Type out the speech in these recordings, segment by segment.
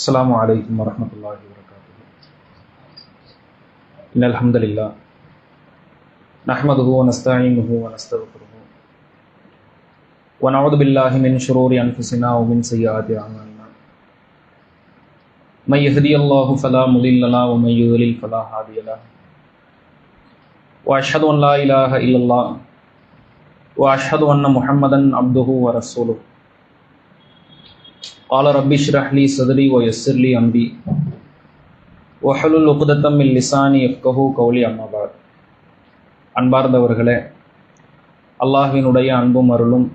السلام عليكم ورحمة الله وبركاته. إن الحمد لله نحمده ونستعينه ونستغفره ونعوذ بالله من شرور أنفسنا ومن سيئات أعمالنا. من يهدي الله فلا مضل له ومن يضلل فلا هادي له. وأشهد أن لا إله إلا الله وأشهد أن محمدا عبده ورسوله. قال رب اشرح لي صدري ويسر لي أمري واحلل عقدة من لساني يفقهوا قولي. அம்மா பாத். அன்பார்ந்தவர்களே, அல்லாஹ்வினுடைய அன்பும் அருளும்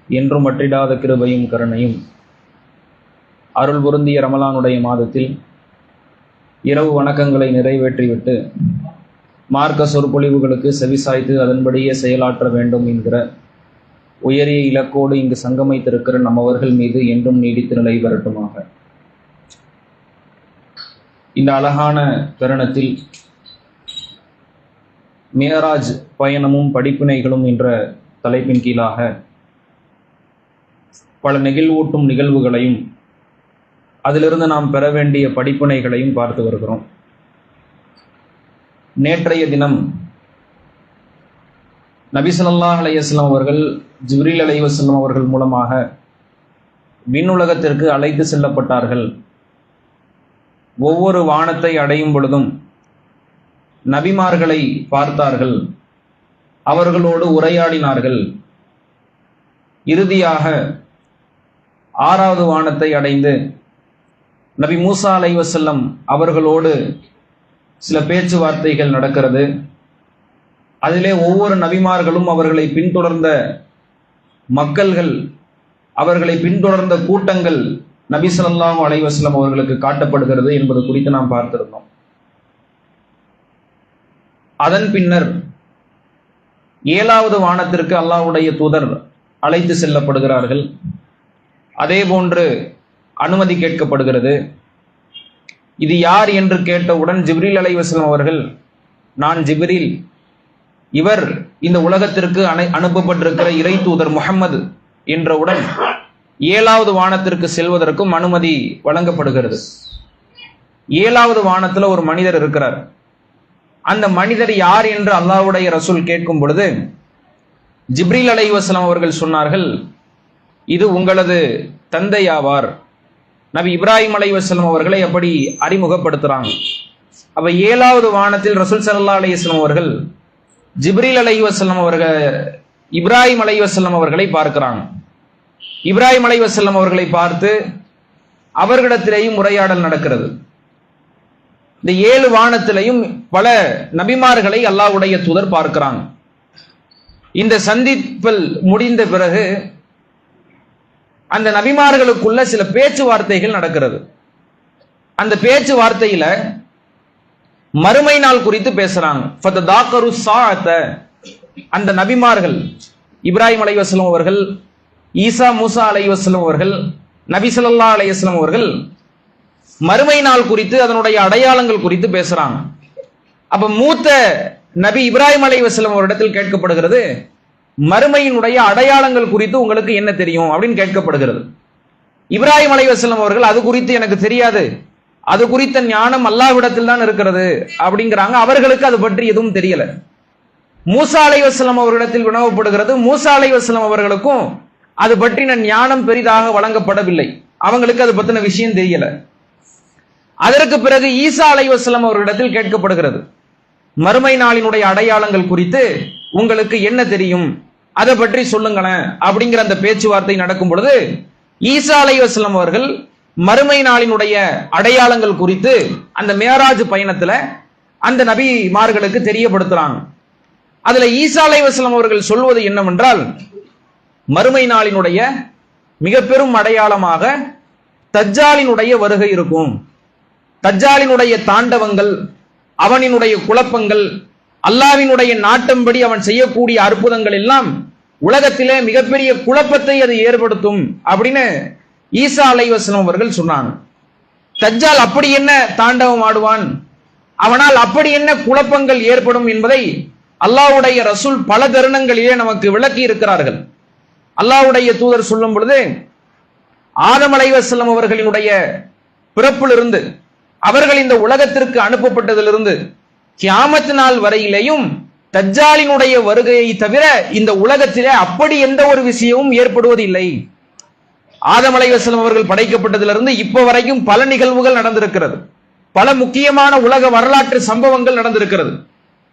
என்றும் மற்றிடாத கிருபையும் கருணையும் அருள் பொருந்திய ரமலானுடைய மாதத்தில் இரவு வணக்கங்களை நிறைவேற்றிவிட்டு மார்க்க சொற்பொழிவுகளுக்கு செவிசாய்த்து அதன்படியே செயலாற்ற வேண்டும் என்கிற உயரிய இலக்கோடு இங்கு சங்கமித்திருக்கிற நம்மவர்கள் மீது என்றும் நீடித்து நிலை வரட்டுமாக. இந்த அழகான தருணத்தில் மியராஜ் பயணமும் படிப்பினைகளும் என்ற தலைப்பின் கீழாக பல நெகிழ்வூட்டும் நிகழ்வுகளையும் அதிலிருந்து நாம் பெற வேண்டிய படிப்பினைகளையும் பார்த்து வருகிறோம். நேற்றைய தினம் நபி ஸல்லல்லாஹு அலைஹி வஸல்லம் அவர்கள் ஜிப்ரீல் அலைஹிஸ்ஸலாம் அவர்கள் மூலமாக விண்ணுலகத்திற்கு அழைத்து செல்லப்பட்டார்கள். ஒவ்வொரு வானத்தை அடையும் பொழுதும் நபிமார்களை பார்த்தார்கள், அவர்களோடு உரையாடினார்கள். இறுதியாக 6வது வானத்தை அடைந்து நபி மூசா அலைஹிஸ்ஸலாம் அவர்களோடு சில பேச்சுவார்த்தைகள் நடக்கிறது. அதிலே ஒவ்வொரு நபிமார்களும் அவர்களை பின்தொடர்ந்த மக்கள்கள், அவர்களை பின்தொடர்ந்த கூட்டங்கள் நபி ஸல்லல்லாஹு அலைஹி வஸல்லம் அவர்களுக்கு காட்டப்படுகிறது என்பது குறித்து நாம் பார்த்திருந்தோம். அதன் பின்னர் 7வது வானத்திற்கு அல்லாஹ்வுடைய தூதர் அழைத்து செல்லப்படுகிறார்கள். அதே போன்று அனுமதி கேட்கப்படுகிறது. இது யார் என்று கேட்டவுடன் ஜிப்ரீல் அலைஹிஸ்ஸலாம் அவர்கள், நான் ஜிப்ரீல், இவர் இந்த உலகத்திற்கு அனுப்பப்பட்டிருக்கிற இறை தூதர் முஹம்மது என்றவுடன் 7வது வானத்திற்கு செல்வதற்கும் அனுமதி வழங்கப்படுகிறது. 7வது வானத்துல ஒரு மனிதர் இருக்கிறார். அந்த மனிதர் யார் என்று அல்லாஹ்வுடைய ரசூல் கேட்கும் பொழுது ஜிப்ரீல் அலைஹிஸ்ஸலாம் அவர்கள் சொன்னார்கள், இது உங்களது தந்தையாவார். நபி இப்ராஹிம் அலைஹிஸ்ஸலாம் அவர்களை அப்படி அறிமுகப்படுத்துறாங்க. அப்ப 7வது வானத்தில் ரசூல் ஸல்லல்லாஹு அலைஹி வஸல்லம் அவர்கள் ஜிப்ரீல் அலைஹிஸ்ஸலாம் அவர்கள் இப்ராஹிம் அலைஹிஸ்ஸலாம் அவர்களை பார்க்கிறாங்க. இப்ராஹிம் அலைஹிஸ்ஸலாம் அவர்களை பார்த்து அவர்களிடத்திலேயும் உரையாடல் நடக்கிறது. இந்த 7 வானத்திலையும் பல நபிமார்களை அல்லாஹ்வுடைய தூதர் பார்க்கிறாங்க. இந்த சந்திப்பில் முடிந்த பிறகு அந்த நபிமார்களுக்குள்ள சில பேச்சுவார்த்தைகள் நடக்கிறது. அந்த பேச்சுவார்த்தையில மறுமை நாள் குறித்து பேசுறாங்க. அந்த நபிமார்கள் இப்ராஹிம் அலைஹிஸ்ஸலாம் அவர்கள், ஈசா மூசா அலைஹிஸ்ஸலாம் அவர்கள், நபி ஸல்லல்லாஹு அலைஹி வஸல்லம் அவர்கள் மறுமை நாள் குறித்து அதனுடைய அடையாளங்கள் குறித்து பேசுறாங்க. அப்ப மூத்த நபி இப்ராஹிம் அலைஹிஸ்ஸலாம் அவரிடத்தில் கேட்கப்படுகிறது, மறுமையினுடைய அடையாளங்கள் குறித்து உங்களுக்கு என்ன தெரியும் அப்படின்னு கேட்கப்படுகிறது. இப்ராஹிம் அலைஹிஸ்ஸலாம் அவர்கள், அது குறித்து எனக்கு தெரியாது, அது குறித்த ஞானம் அல்லாஹ்விடத்தில் தான் இருக்கிறது அப்படிங்கிறாங்க. அவர்களுக்கு அது பற்றி எதுவும் தெரியல. மூசா அலைஹிஸ்ஸலாம் அவர்களிடத்தில் வினவப்படுகிறது. மூசா அலைஹிஸ்ஸலாம் அவர்களுக்கும் அது பற்றின ஞானம் பெரிதாக வழங்கப்படவில்லை. அவங்களுக்கு அது பற்றின விஷயம் தெரியல. அதற்கு பிறகு ஈசா அலைஹிஸ்ஸலாம் அவர்களிடத்தில் கேட்கப்படுகிறது, மறுமை நாளினுடைய அடையாளங்கள் குறித்து உங்களுக்கு என்ன தெரியும், அதை பற்றி சொல்லுங்களேன் அப்படிங்கிற அந்த பேச்சுவார்த்தை நடக்கும் பொழுது ஈசா அலைஹிஸ்ஸலாம் அவர்கள் மறுமை நாளினுடைய அடையாளங்கள் குறித்து அந்த மியராஜ் பயணத்துல அந்த நபிமார்களுக்கு தெரியப்படுத்துறாங்க. அதுல ஈசா அலைஹிஸ்ஸலாம் அவர்கள் சொல்வது என்னவென்றால், மறுமை நாளினுடைய மிக பெரும் அடையாளமாக தஜ்ஜாலினுடைய வருகை இருக்கும். தஜ்ஜாலினுடைய தாண்டவங்கள், அவனினுடைய குழப்பங்கள், அல்லாஹ்வினுடைய நாட்டம்படி அவன் செய்யக்கூடிய அற்புதங்கள் எல்லாம் உலகத்திலே மிகப்பெரிய குழப்பத்தை அது ஏற்படுத்தும் அப்படின்னு ஈசா அலைஹிஸ்ஸலாம் அவர்கள் சொன்னாங்க. தஜ்ஜால் அப்படி என்ன தாண்டவம் ஆடுவான், அவனால் அப்படி என்ன குழப்பங்கள் ஏற்படும் என்பதை அல்லாஹ்வுடைய ரசூல் பல தருணங்களிலே நமக்கு விளக்கி இருக்கிறார்கள். அல்லாஹ்வுடைய தூதர் சொல்லும் பொழுது ஆதம் அலைஹிஸ்ஸலாம் அவர்களினுடைய பிறப்பிலிருந்து அவர்கள் இந்த உலகத்திற்கு அனுப்பப்பட்டதிலிருந்து கியாமத் நாள் வரையிலேயும் தஜ்ஜாலினுடைய வருகையை தவிர இந்த உலகத்திலே அப்படி எந்த ஒரு விஷயமும் ஏற்படுவதில்லை. ஆதம் அலைஹிஸ்ஸலாம் அவர்கள் படைக்கப்பட்டதிலிருந்து இப்ப வரைக்கும் பல நிகழ்வுகள் நடந்திருக்கிறது. பல முக்கியமான உலக வரலாற்று சம்பவங்கள் நடந்திருக்கிறது.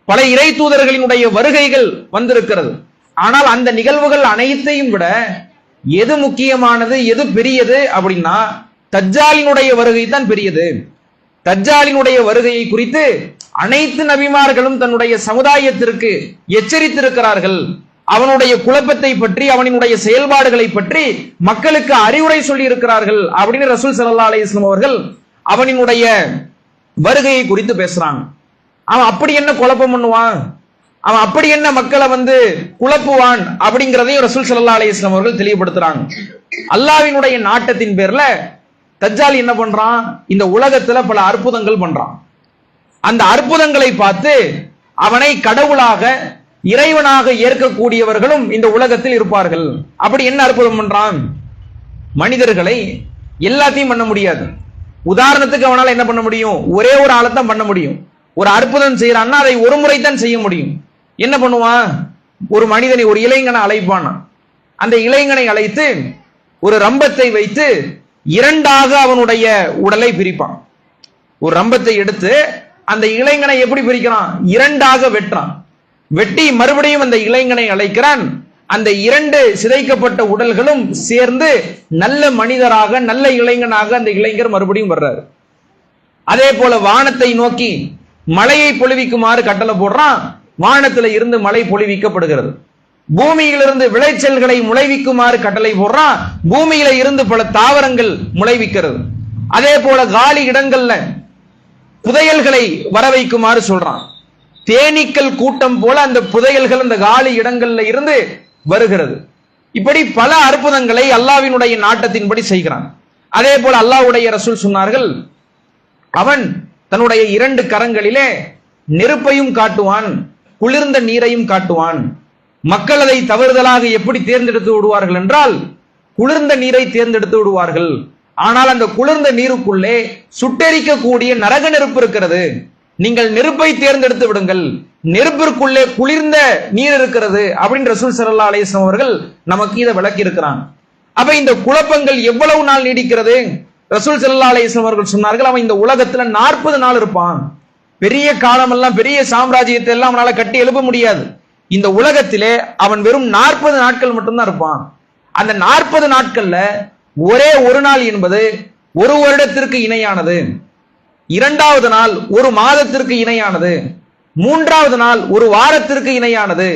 பல இறை தூதர்களினுடைய வருகைகள் வந்திருக்கிறது. ஆனால் அந்த நிகழ்வுகள் அனைத்தையும் விட எது முக்கியமானது, எது பெரியது அப்படின்னா தஜ்ஜாலினுடைய வருகை தான் பெரியது. தஜ்ஜாலினுடைய வருகையை குறித்து அனைத்து நபிமார்களும் தன்னுடைய சமுதாயத்திற்கு எச்சரித்திருக்கிறார்கள். அவனுடைய குழப்பத்தை பற்றி, அவனுடைய செயல்பாடுகளை பற்றி மக்களுக்கு அறிவுரை சொல்லி இருக்கிறார்கள் அப்படின்னு ரசூல் ஸல்லல்லாஹு அலைஹி வஸல்லம் அவர்கள் அவனுடைய வருகையை குறித்து பேசுறாங்க. அவன் அப்படி என்ன குழப்பம் பண்ணுவான், அவன் அப்படி என்ன மக்களை குழப்புவான் அப்படிங்கிறதையும் ரசூல் ஸல்லல்லாஹு அலைஹி வஸல்லம் அவர்கள் தெளிவுபடுத்துறாங்க. அல்லாஹ்வினுடைய நாட்டத்தின் பேர்ல தஜ்ஜால் என்ன பண்றான், இந்த உலகத்துல பல அற்புதங்கள் பண்றான். அந்த அற்புதங்களை பார்த்து அவனை கடவுளாக, இறைவனாக ஏற்கக்கூடியவர்களும் இந்த உலகத்தில் இருப்பார்கள். அப்படி என்ன அற்புதம் பண்றான்? மனிதர்களை எல்லாத்தையும் பண்ண முடியாது. உதாரணத்துக்கு அவனால என்ன பண்ண முடியும்? ஒரே ஒரு ஆளை தான் பண்ண முடியும். ஒரு அற்புதம் செய்யறான்னா அதை ஒரு முறை தான் செய்ய முடியும். என்ன பண்ணுவான்? ஒரு மனிதனை, ஒரு இளைஞனை அழைப்பான். அந்த இளைஞனை அழைத்து ஒரு ரம்பத்தை வைத்து இரண்டாக அவனுடைய உடலை பிரிப்பான். ஒரு ரம்பத்தை எடுத்து அந்த இளைஞனை எப்படி பிரிக்கிறான்? இரண்டாக வெட்டுறான். வெட்டி மறுபடியும் அந்த இளைஞனை அழைக்கிறான். அந்த இரண்டு சிதைக்கப்பட்ட உடல்களும் சேர்ந்து நல்ல மனிதராக, நல்ல இளைஞனாக அந்த இளைஞர் மறுபடியும் வர்றாரு. அதே போல வானத்தை நோக்கி மழையை பொழிவிக்குமாறு கட்டளை போடுறான். வானத்துல இருந்து மழை பொழிவிக்கப்படுகிறது. பூமியிலிருந்து விளைச்சல்களை முளைவிக்குமாறு கட்டளை போடுறான். பூமியில இருந்து பல தாவரங்கள் முளைவிக்கிறது. அதே போல காலி இடங்கள்ல புதையல்களை வர வைக்குமாறு சொல்றான். தேனீக்கள் கூட்டம் போல அந்த புதையல்கள் அந்த காலி இடங்கள்ல இருந்து வருகிறது. இப்படி பல அற்புதங்களை அல்லாஹ்வினுடைய நாட்டத்தின்படி செய்கிறான். அதே போல அல்லாஹ்வுடைய ரசூல் சொன்னார்கள், அவன் தன்னுடைய இரண்டு கரங்களிலே நெருப்பையும் காட்டுவான், குளிர்ந்த நீரையும் காட்டுவான். மக்கள் அதை தவறுதலாக எப்படி தேர்ந்தெடுத்து விடுவார்கள் என்றால் குளிர்ந்த நீரை தேர்ந்தெடுத்து விடுவார்கள். ஆனால் அந்த குளிர்ந்த நீருக்குள்ளே சுட்டெரிக்கக்கூடிய நரக நெருப்பு இருக்கிறது. நீங்கள் நெருப்பை தேர்ந்தெடுத்து விடுங்கள், நெருப்பிற்குள்ளே குளிர்ந்த நீர் இருக்கிறது அப்படின்னு ரசூல் ஸல்லல்லாஹு அலைஹி வஸல்லம் அவர்கள் நமக்கு இதை விளக்கி இருக்கிறாங்க. அப்ப இந்த குழப்பங்கள் எவ்வளவு நாள் நீடிக்கிறது? ரசூல் ஸல்லல்லாஹு அலைஹி வஸல்லம் அவர்கள் சொன்னார்கள், அவன் இந்த உலகத்துல 40 நாள் இருப்பான். பெரிய காலமெல்லாம், பெரிய சாம்ராஜ்யத்தை எல்லாம் அவனால கட்டி எழுப்ப முடியாது. இந்த உலகத்திலே அவன் வெறும் 40 நாட்கள் மட்டும்தான் இருப்பான். அந்த 40 நாட்கள்ல ஒரே ஒரு நாள் என்பது ஒரு வருடத்திற்கு இணையானது, இரண்டாவது நாள் ஒரு மாதத்திற்கு இணையானது, மூன்றாவது நாள் ஒரு வாரத்திற்கு இணையானது,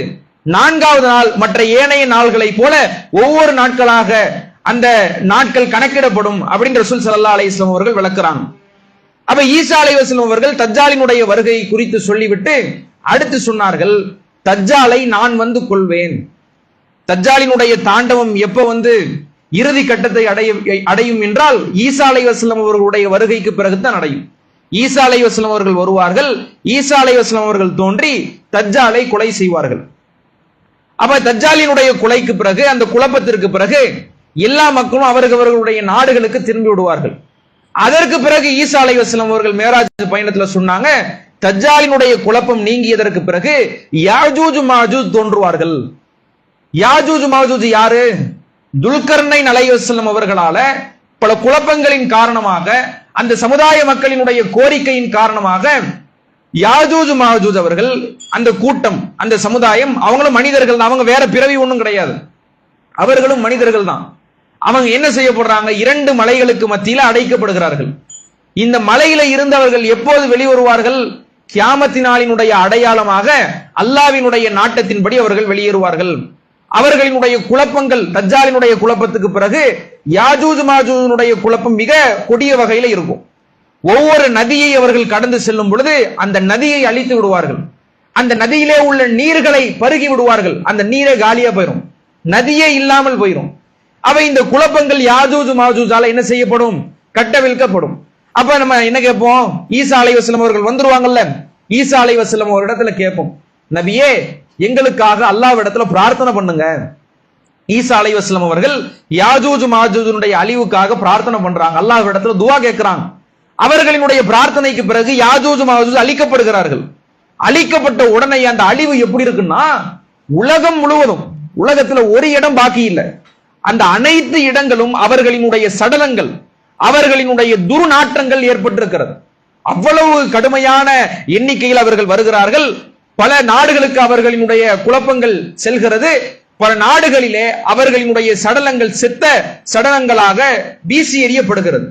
நான்காவது நாள் மற்ற ஏனைய நாள்களை போல ஒவ்வொரு நாட்களாக அந்த நாட்கள் கணக்கிடப்படும் அப்படின்னு ரசூல் ஸல்லல்லாஹு அலைஹி வஸல்லம் அவர்கள் விளக்குறாங்க. அப்ப ஈசா அலைஹிஸ்ஸலாம் அவர்கள் தஜ்ஜாலினுடைய வருகையை குறித்து சொல்லிவிட்டு அடுத்து சொன்னார்கள், தஜ்ஜாலை நான் கொள்வேன். தஜ்ஜாலினுடைய தாண்டவம் எப்ப இறுதி கட்டத்தை அடையும் என்றால் ஈசா அலைஹிஸ்ஸலாம் அவர்களுடைய வருகைக்கு பிறகுதான் அடையும். ஈசா அலைஹிஸ்ஸலாம் அவர்கள் வருவார்கள். ஈசா அலைஹிஸ்ஸலாம் அவர்கள் தோன்றி தஜ்ஜாலை கொலை செய்வார்கள். அப்ப தஜ்ஜாலினுடைய கொலைக்கு பிறகு, அந்த குழப்பத்திற்கு பிறகு எல்லா மக்களும் அவர்களுடைய நாடுகளுக்கு திரும்பி விடுவார்கள். அதற்கு பிறகு ஈசா அலைஹிஸ்ஸலாம் அவர்கள் மேராஜ் பயணத்துல சொன்னாங்க, தஜ்ஜாலினுடைய குழப்பம் நீங்கியதற்கு பிறகு யாஜூஜ் மாஜூஜ் தோன்றுவார்கள். யாஜூஜ் மாஜூஜ் யாரு? துல்கர்னைன் அலைஹிஸ்ஸலாம் அவர்களால பல குழப்பங்களின் காரணமாக, அந்த சமுதாய மக்களினுடைய கோரிக்கையின் காரணமாக யாஜூஜ் மாஜூஜ் அவர்கள், அந்த கூட்டம், அந்த சமுதாயம், அவங்களும் மனிதர்கள் தான். அவங்க வேற பிறவி ஒன்றும் கிடையாது, அவர்களும் மனிதர்கள் தான். அவங்க என்ன செய்யப்படுறாங்க? 2 மலைகளுக்கு மத்தியில அடைக்கப்படுகிறார்கள். இந்த மலையில இருந்து அவர்கள் எப்போது வெளிவருவார்கள்? கியாமத்தினாலினுடைய அடையாளமாக அல்லாஹ்வினுடைய நாட்டத்தின்படி அவர்கள் வெளியேறுவார்கள். அவர்களினுடைய குழப்பங்கள், தஜ்ஜாலினுடைய குழப்பத்துக்கு பிறகு யாஜூஜ் மாஜூஜுடைய குழப்பம் மிக கொடிய வகையில இருக்கும். ஒவ்வொரு நதியை அவர்கள் கடந்து செல்லும் பொழுது அந்த நதியை அழித்து விடுவார்கள். அந்த நதியிலே உள்ள நீர்களை பருகி விடுவார்கள். அந்த நீரே காலியா போயிடும், நதியே இல்லாமல் போயிடும். அவை இந்த குழப்பங்கள் யாஜூஜ் மாஜூஜால என்ன செய்யப்படும்? கட்டவிழ்க்கப்படும். அப்ப நம்ம என்ன கேட்போம்? ஈசா அலைஹிஸ்ஸலாம் அவர்கள் வந்துருவாங்கல்ல, ஈசா அலைஹிஸ்ஸலாம் ஒரு இடத்துல கேட்போம், நபியே எங்களுக்காக அல்லாஹ்விடத்துல பிரார்த்தனை பண்ணுங்க, ஈசா அலைஹிஸ்ஸலாம் அவர்கள் யாஜூஜ் மாஜூஜுடைய அழிவுக்காக பிரார்த்தனை பண்றாங்க, அல்லாஹ்விடத்துல துஆ கேட்கிறாங்க. அவர்களினுடைய பிரார்த்தனைக்கு பிறகு யாஜூஜ் மாஜூஜ் அழிக்கப்படுகிறார்கள். அழிக்கப்பட்ட உடனே அந்த அழிவு எப்படி இருக்குன்னா, உலகம் முழுவதும், உலகத்துல ஒரு இடம் பாக்கி இல்லை, அந்த அனைத்து இடங்களும் அவர்களினுடைய சடலங்கள், அவர்களினுடைய துர்நாற்றங்கள் ஏற்பட்டிருக்கிறது. அவ்வளவு கடுமையான எண்ணிக்கையில் அவர்கள் வருகிறார்கள். பல நாடுகளுக்கு அவர்களினுடைய குழப்பங்கள் செல்கிறது. பல நாடுகளிலே அவர்களினுடைய சடலங்கள் செத்த சடலங்களாக வீசி எறியப்படுகிறது.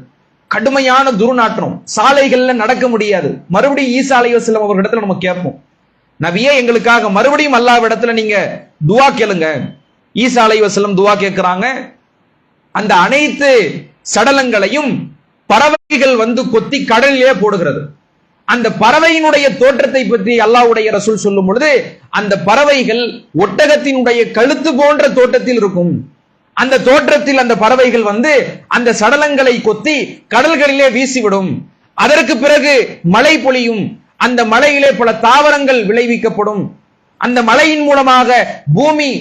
கடுமையான துர்நாற்றம், சாலைகள்ல நடக்க முடியாது. மறுபடியும் ஈசா அலைஹிஸ்ஸலாம் அவர்களிடத்துல நம்ம கேட்போம், நபியே எங்களுக்காக மறுபடியும் அல்லாஹ்விடத்துல நீங்க துஆ கேளுங்க. ஈசா அலைஹிஸ்ஸலாம் துஆ கேட்கிறாங்க. அந்த அனைத்து சடலங்களையும் பறவைகள் வந்து கொத்தி கடலிலே போடுகிறது. அந்த பறவையினுடைய தோற்றத்தை பற்றி அல்லாஹ்வுடைய ரசூல் சொல்லும் பொழுது, அந்த பறவைகள் ஒட்டகத்தினுடைய கழுத்து போன்ற தோற்றத்தில் இருக்கும். அந்த தோற்றத்தில் அந்த பறவைகள் வந்து அந்த சடலங்களை கொத்தி கடல்களிலே வீசிவிடும். அதற்கு பிறகு மழை பொழியும். அந்த மழையிலே பல தாவரங்கள் விளைவிக்கப்படும். அந்த மழையின் மூலமாக பூமி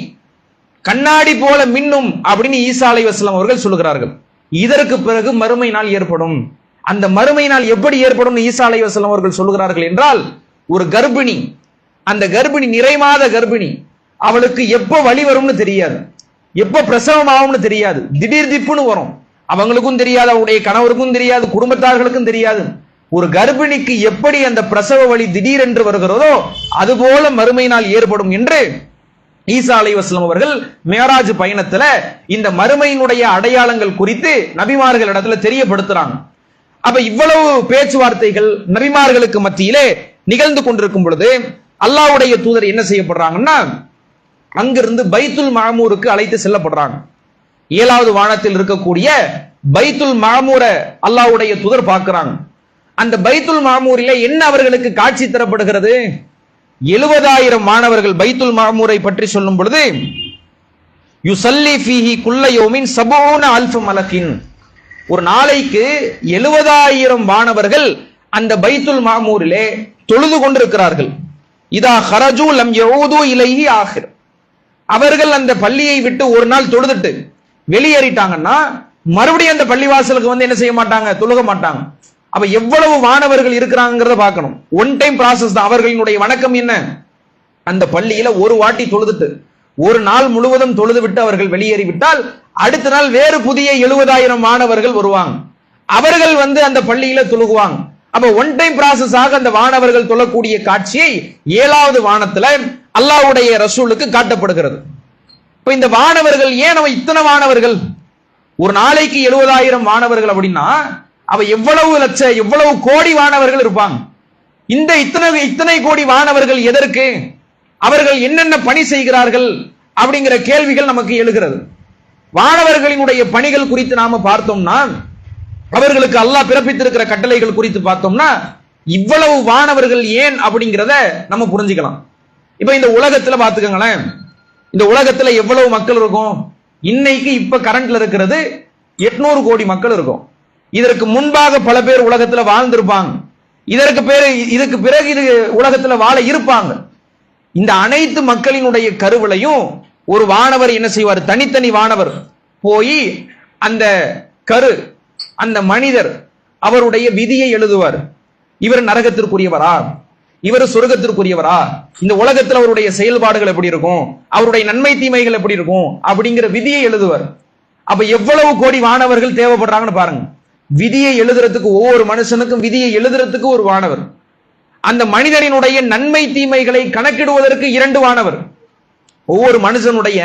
கண்ணாடி போல மின்னும் அப்படின்னு ஈசா அலைஹிஸ்ஸலாம் அவர்கள் சொல்லுகிறார்கள். இதற்கு பிறகு மறுமை நாள் ஏற்படும். அந்த மறுமை நாள் எப்படி ஏற்படும் ஈசா அலைஹிஸ்ஸலாம் அவர்கள் சொல்லுகிறார்கள் என்றால், ஒரு கர்ப்பிணி, அந்த கர்ப்பிணி நிறைமாத கர்ப்பிணி, அவளுக்கு எப்ப வலி வரும்னு தெரியாது, எப்ப பிரசவம் ஆகும்னு தெரியாது, திடீர் திப்புன்னு வரும். அவங்களுக்கும் தெரியாது, அவருடைய கணவருக்கும் தெரியாது, குடும்பத்தார்களுக்கும் தெரியாது. ஒரு கர்ப்பிணிக்கு எப்படி அந்த பிரசவ வலி திடீரென்று வருகிறதோ அதுபோல மறுமை நாள் ஏற்படும் என்று ஈசா அலைஹிஸ்ஸலாம் அவர்கள் மியராஜ் பயணத்துல இந்த மறுமையினுடைய அடையாளங்கள் குறித்து நபிமார்கள் இடத்துல தெரியப்படுத்துறாங்க. அப்ப இவ்வளவு பேச்சுவார்த்தைகள் நபிமார்களுக்கு மத்தியிலே நிகழ்ந்து கொண்டிருக்கும் பொழுது அல்லாஹ்வுடைய தூதர் என்ன செய்யப்படுறாங்கன்னா, அங்கிருந்து பைத்துல் மாமூருக்கு அழைத்து செல்லப்படுறாங்க. 7வது வானத்தில் இருக்கக்கூடிய பைத்துல் மாமூர அல்லாஹ்வுடைய தூதர் பார்க்கிறாங்க. அந்த பைத்துல் மாமூரிலே என்ன அவர்களுக்கு காட்சி தரப்படுகிறது? 70,000 மாணவர்கள். பைத்துல் மாமூரை பற்றி சொல்லும் பொழுது, யுஸல்லி ஃபீஹி குல்ல யௌமின் 70,000 மலக்கின், ஒரு நாளைக்கு 70,000 மாணவர்கள் அந்த பைத்துல் மாமூரிலே தொழுது கொண்டிருக்கிறார்கள். இதா ஹரஜு லம் யஊது இலைஹி ஆகிர், அவர்கள் அந்த பள்ளியை விட்டு ஒரு நாள் தொழுதுட்டு வெளியேறிட்டாங்கன்னா மறுபடியும் அந்த பள்ளிவாசலுக்கு வந்து என்ன செய்ய மாட்டாங்க, தொழுக மாட்டாங்க. அப்ப எவ்வளவு மாணவர்கள் இருக்கிறாங்கிறத பார்க்கணும். ஒன் டைம் ப்ராசஸ் தான். அவர்களினுடைய வணக்கம் என்ன, அந்த பள்ளியில ஒரு வாட்டி தொழுதுட்டு ஒரு நாள் முழுவதும் தொழுது விட்டு அவர்கள் வெளியேறிவிட்டால் அடுத்த நாள் வேறு புதிய 70,000 மாணவர்கள் வருவாங்க. அவர்கள் வந்து அந்த பள்ளியில தொழுகுவாங்க. அப்ப ஒன் டைம் ப்ராசஸ் ஆக அந்த மாணவர்கள் தொழக்கூடிய காட்சியை 7வது வானத்துல அல்லாஹ்வுடைய ரசூலுக்கு காட்டப்படுகிறது. இப்ப இந்த மாணவர்கள் ஏன் நம்ம இத்தனை மாணவர்கள், ஒரு நாளைக்கு 70,000 மாணவர்கள் அப்படின்னா அவ எவ்வளவு லட்சம் எவ்வளவு கோடி மாணவர்கள் இருப்பாங்க. இந்த இத்தனை கோடி மாணவர்கள் எதற்கு, அவர்கள் என்னென்ன பணி செய்கிறார்கள் அப்படிங்கிற கேள்விகள் நமக்கு எழுகிறது. மாணவர்களினுடைய பணிகள் குறித்து நாம பார்த்தோம்னா, அவர்களுக்கு அல்லாஹ் பிறப்பித்திருக்கிற கட்டளைகள் குறித்து பார்த்தோம்னா, இவ்வளவு மாணவர்கள் ஏன் அப்படிங்கிறத நம்ம புரிஞ்சுக்கலாம். இப்ப இந்த உலகத்துல பாத்துக்கங்களேன், இந்த உலகத்துல எவ்வளவு மக்கள் இருக்கும்? இன்னைக்கு இப்ப கரண்ட்ல இருக்கிறது 800 கோடி மக்கள் இருக்கும். இதற்கு முன்பாக பல பேர் உலகத்துல வாழ்ந்திருப்பாங்க. இதுக்கு பிறகு இது உலகத்துல வாழ இருப்பாங்க. இந்த அனைத்து மக்களினுடைய கருவிலையும் ஒரு வானவர் என்ன செய்வார், தனித்தனி வானவர் போய் அந்த அந்த மனிதர் அவருடைய விதியை எழுதுவார். இவர் நரகத்திற்குரியவரா, இவர் சொர்க்கத்திற்குரியவரா, இந்த உலகத்தில் அவருடைய செயல்பாடுகள் எப்படி இருக்கும், அவருடைய நன்மை தீமைகள் எப்படி இருக்கும் அப்படிங்கிற விதியை எழுதுவார். அப்ப எவ்வளவு கோடி வானவர்கள் தேவைப்படுறாங்கன்னு பாருங்க. விதியை எழுதுறதுக்கு, ஒவ்வொரு மனுஷனுக்கும் விதியை எழுதுறதுக்கு ஒரு வானவர், அந்த மனிதனினுடைய நன்மை தீமைகளை கணக்கிடுவதற்கு 2 வானவர். ஒவ்வொரு மனுஷனுடைய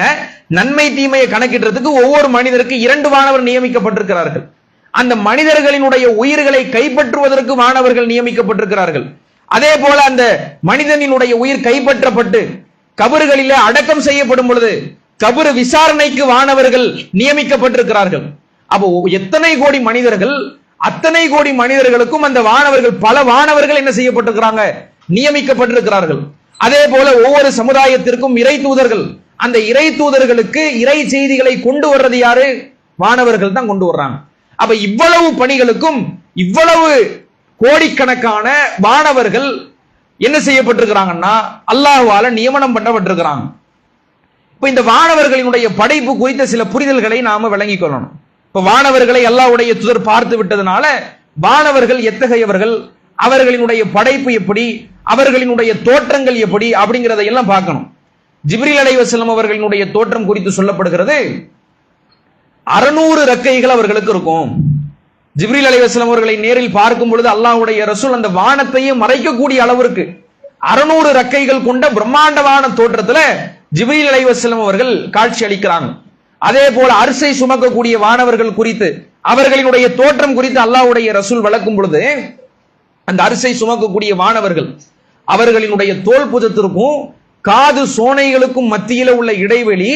நன்மை தீமையை கணக்கிடுறதுக்கு ஒவ்வொரு மனிதருக்கு 2 வானவர் நியமிக்கப்பட்டிருக்கிறார்கள். அந்த மனிதர்களினுடைய உயிர்களை கைப்பற்றுவதற்கு வானவர்கள் நியமிக்கப்பட்டிருக்கிறார்கள். அதே போல அந்த மனிதனினுடைய உயிர் கைப்பற்றப்பட்டு கபறுகளிலே அடக்கம் செய்யப்படும் பொழுது கபறு விசாரணைக்கு வானவர்கள் நியமிக்கப்பட்டிருக்கிறார்கள். அப்போ எத்தனை கோடி மனிதர்கள், அத்தனை கோடி மனிதர்களுக்கும் அந்த வானவர்கள், பல வானவர்கள் என்ன செய்யப்பட்டிருக்கிறாங்க, நியமிக்கப்பட்டிருக்கிறார்கள். அதே போல ஒவ்வொரு சமுதாயத்திற்கும் இறை தூதர்கள், அந்த இறை தூதர்களுக்கு இறை செய்திகளை கொண்டு வர்றது யாரு, வானவர்கள் தான் கொண்டு வர்றாங்க. அப்ப இவ்வளவு பணிகளுக்கும் இவ்வளவு கோடிக்கணக்கான வானவர்கள் என்ன செய்யப்பட்டிருக்கிறாங்கன்னா அல்லாஹ்வால நியமனம் பண்ணப்பட்டிருக்கிறாங்க. இப்ப இப்ப இந்த வானவர்களினுடைய படைப்பு குறித்த சில புரிதல்களை நாம விளங்கிக் கொள்ளணும். இப்ப வானவர்களை அல்லாஹ்வுடைய தூதர் பார்த்து விட்டதுனால வானவர்கள் எத்தகையவர்கள், அவர்களினுடைய படைப்பு எப்படி, அவர்களினுடைய தோற்றங்கள் எப்படி அப்படிங்கிறத எல்லாம் பார்க்கணும். ஜிப்ரீல் அலைஹிஸ்ஸலாம் அவர்களினுடைய தோற்றம் குறித்து சொல்லப்படுகிறது 600 ரெக்கைகள் அவர்களுக்கு இருக்கும். ஜிப்ரீல் அலைஹிஸ்ஸலாம் அவர்களை நேரில் பார்க்கும் பொழுது அல்லாஹ்வுடைய ரசூல் அந்த வானத்தையே மறைக்கக்கூடிய அளவிற்கு 600 ரெக்கைகள் கொண்ட பிரம்மாண்டமான தோற்றத்துல ஜிப்ரீல் அலைஹிஸ்ஸலாம் அவர்கள் காட்சி அளிக்கிறாங்க. அதே போல அரிசை சுமக்கக்கூடிய வானவர்கள் குறித்து அவர்களினுடைய தோற்றம் குறித்து அல்லாஹ்வுடைய ரசூல் விளக்கும் பொழுது அந்த அரிசை சுமக்கக்கூடிய வானவர்கள் அவர்களினுடைய தோல் புஜத்திற்கும் காது சோனைகளுக்கும் மத்தியில உள்ள இடைவெளி,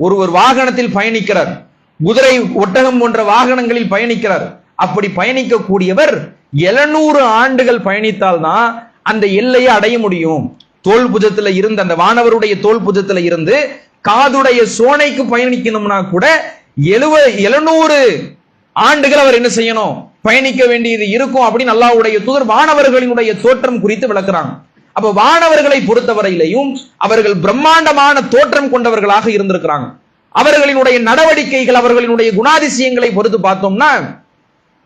ஒருவர் வாகனத்தில் பயணிக்கிறார், குதிரை ஒட்டகம் போன்ற வாகனங்களில் பயணிக்கிறார். அப்படி பயணிக்கக்கூடியவர் 700 ஆண்டுகள் பயணித்தால்தான் அந்த எல்லையை அடைய முடியும். தோல் புஜத்துல இருந்து, அந்த வானவருடைய தோல் புஜத்துல இருந்து காதுடைய சோனைக்கு பயணிக்கணும்னா கூட 700 ஆண்டுகள் அவர் என்ன செய்யணும், பயணிக்க வேண்டியது இருக்கும் அப்படின்னு அல்லாஹ்வுடைய தூதர் வானவர்களினுடைய தோற்றம் குறித்து விளக்குறாங்க. அப்ப வானவர்களை பொறுத்தவரையிலையும் அவர்கள் பிரம்மாண்டமான தோற்றம் கொண்டவர்களாக இருந்திருக்கிறாங்க. அவர்களினுடைய நடவடிக்கைகள், அவர்களினுடைய குணாதிசயங்களை பொறுத்து பார்த்தோம்னா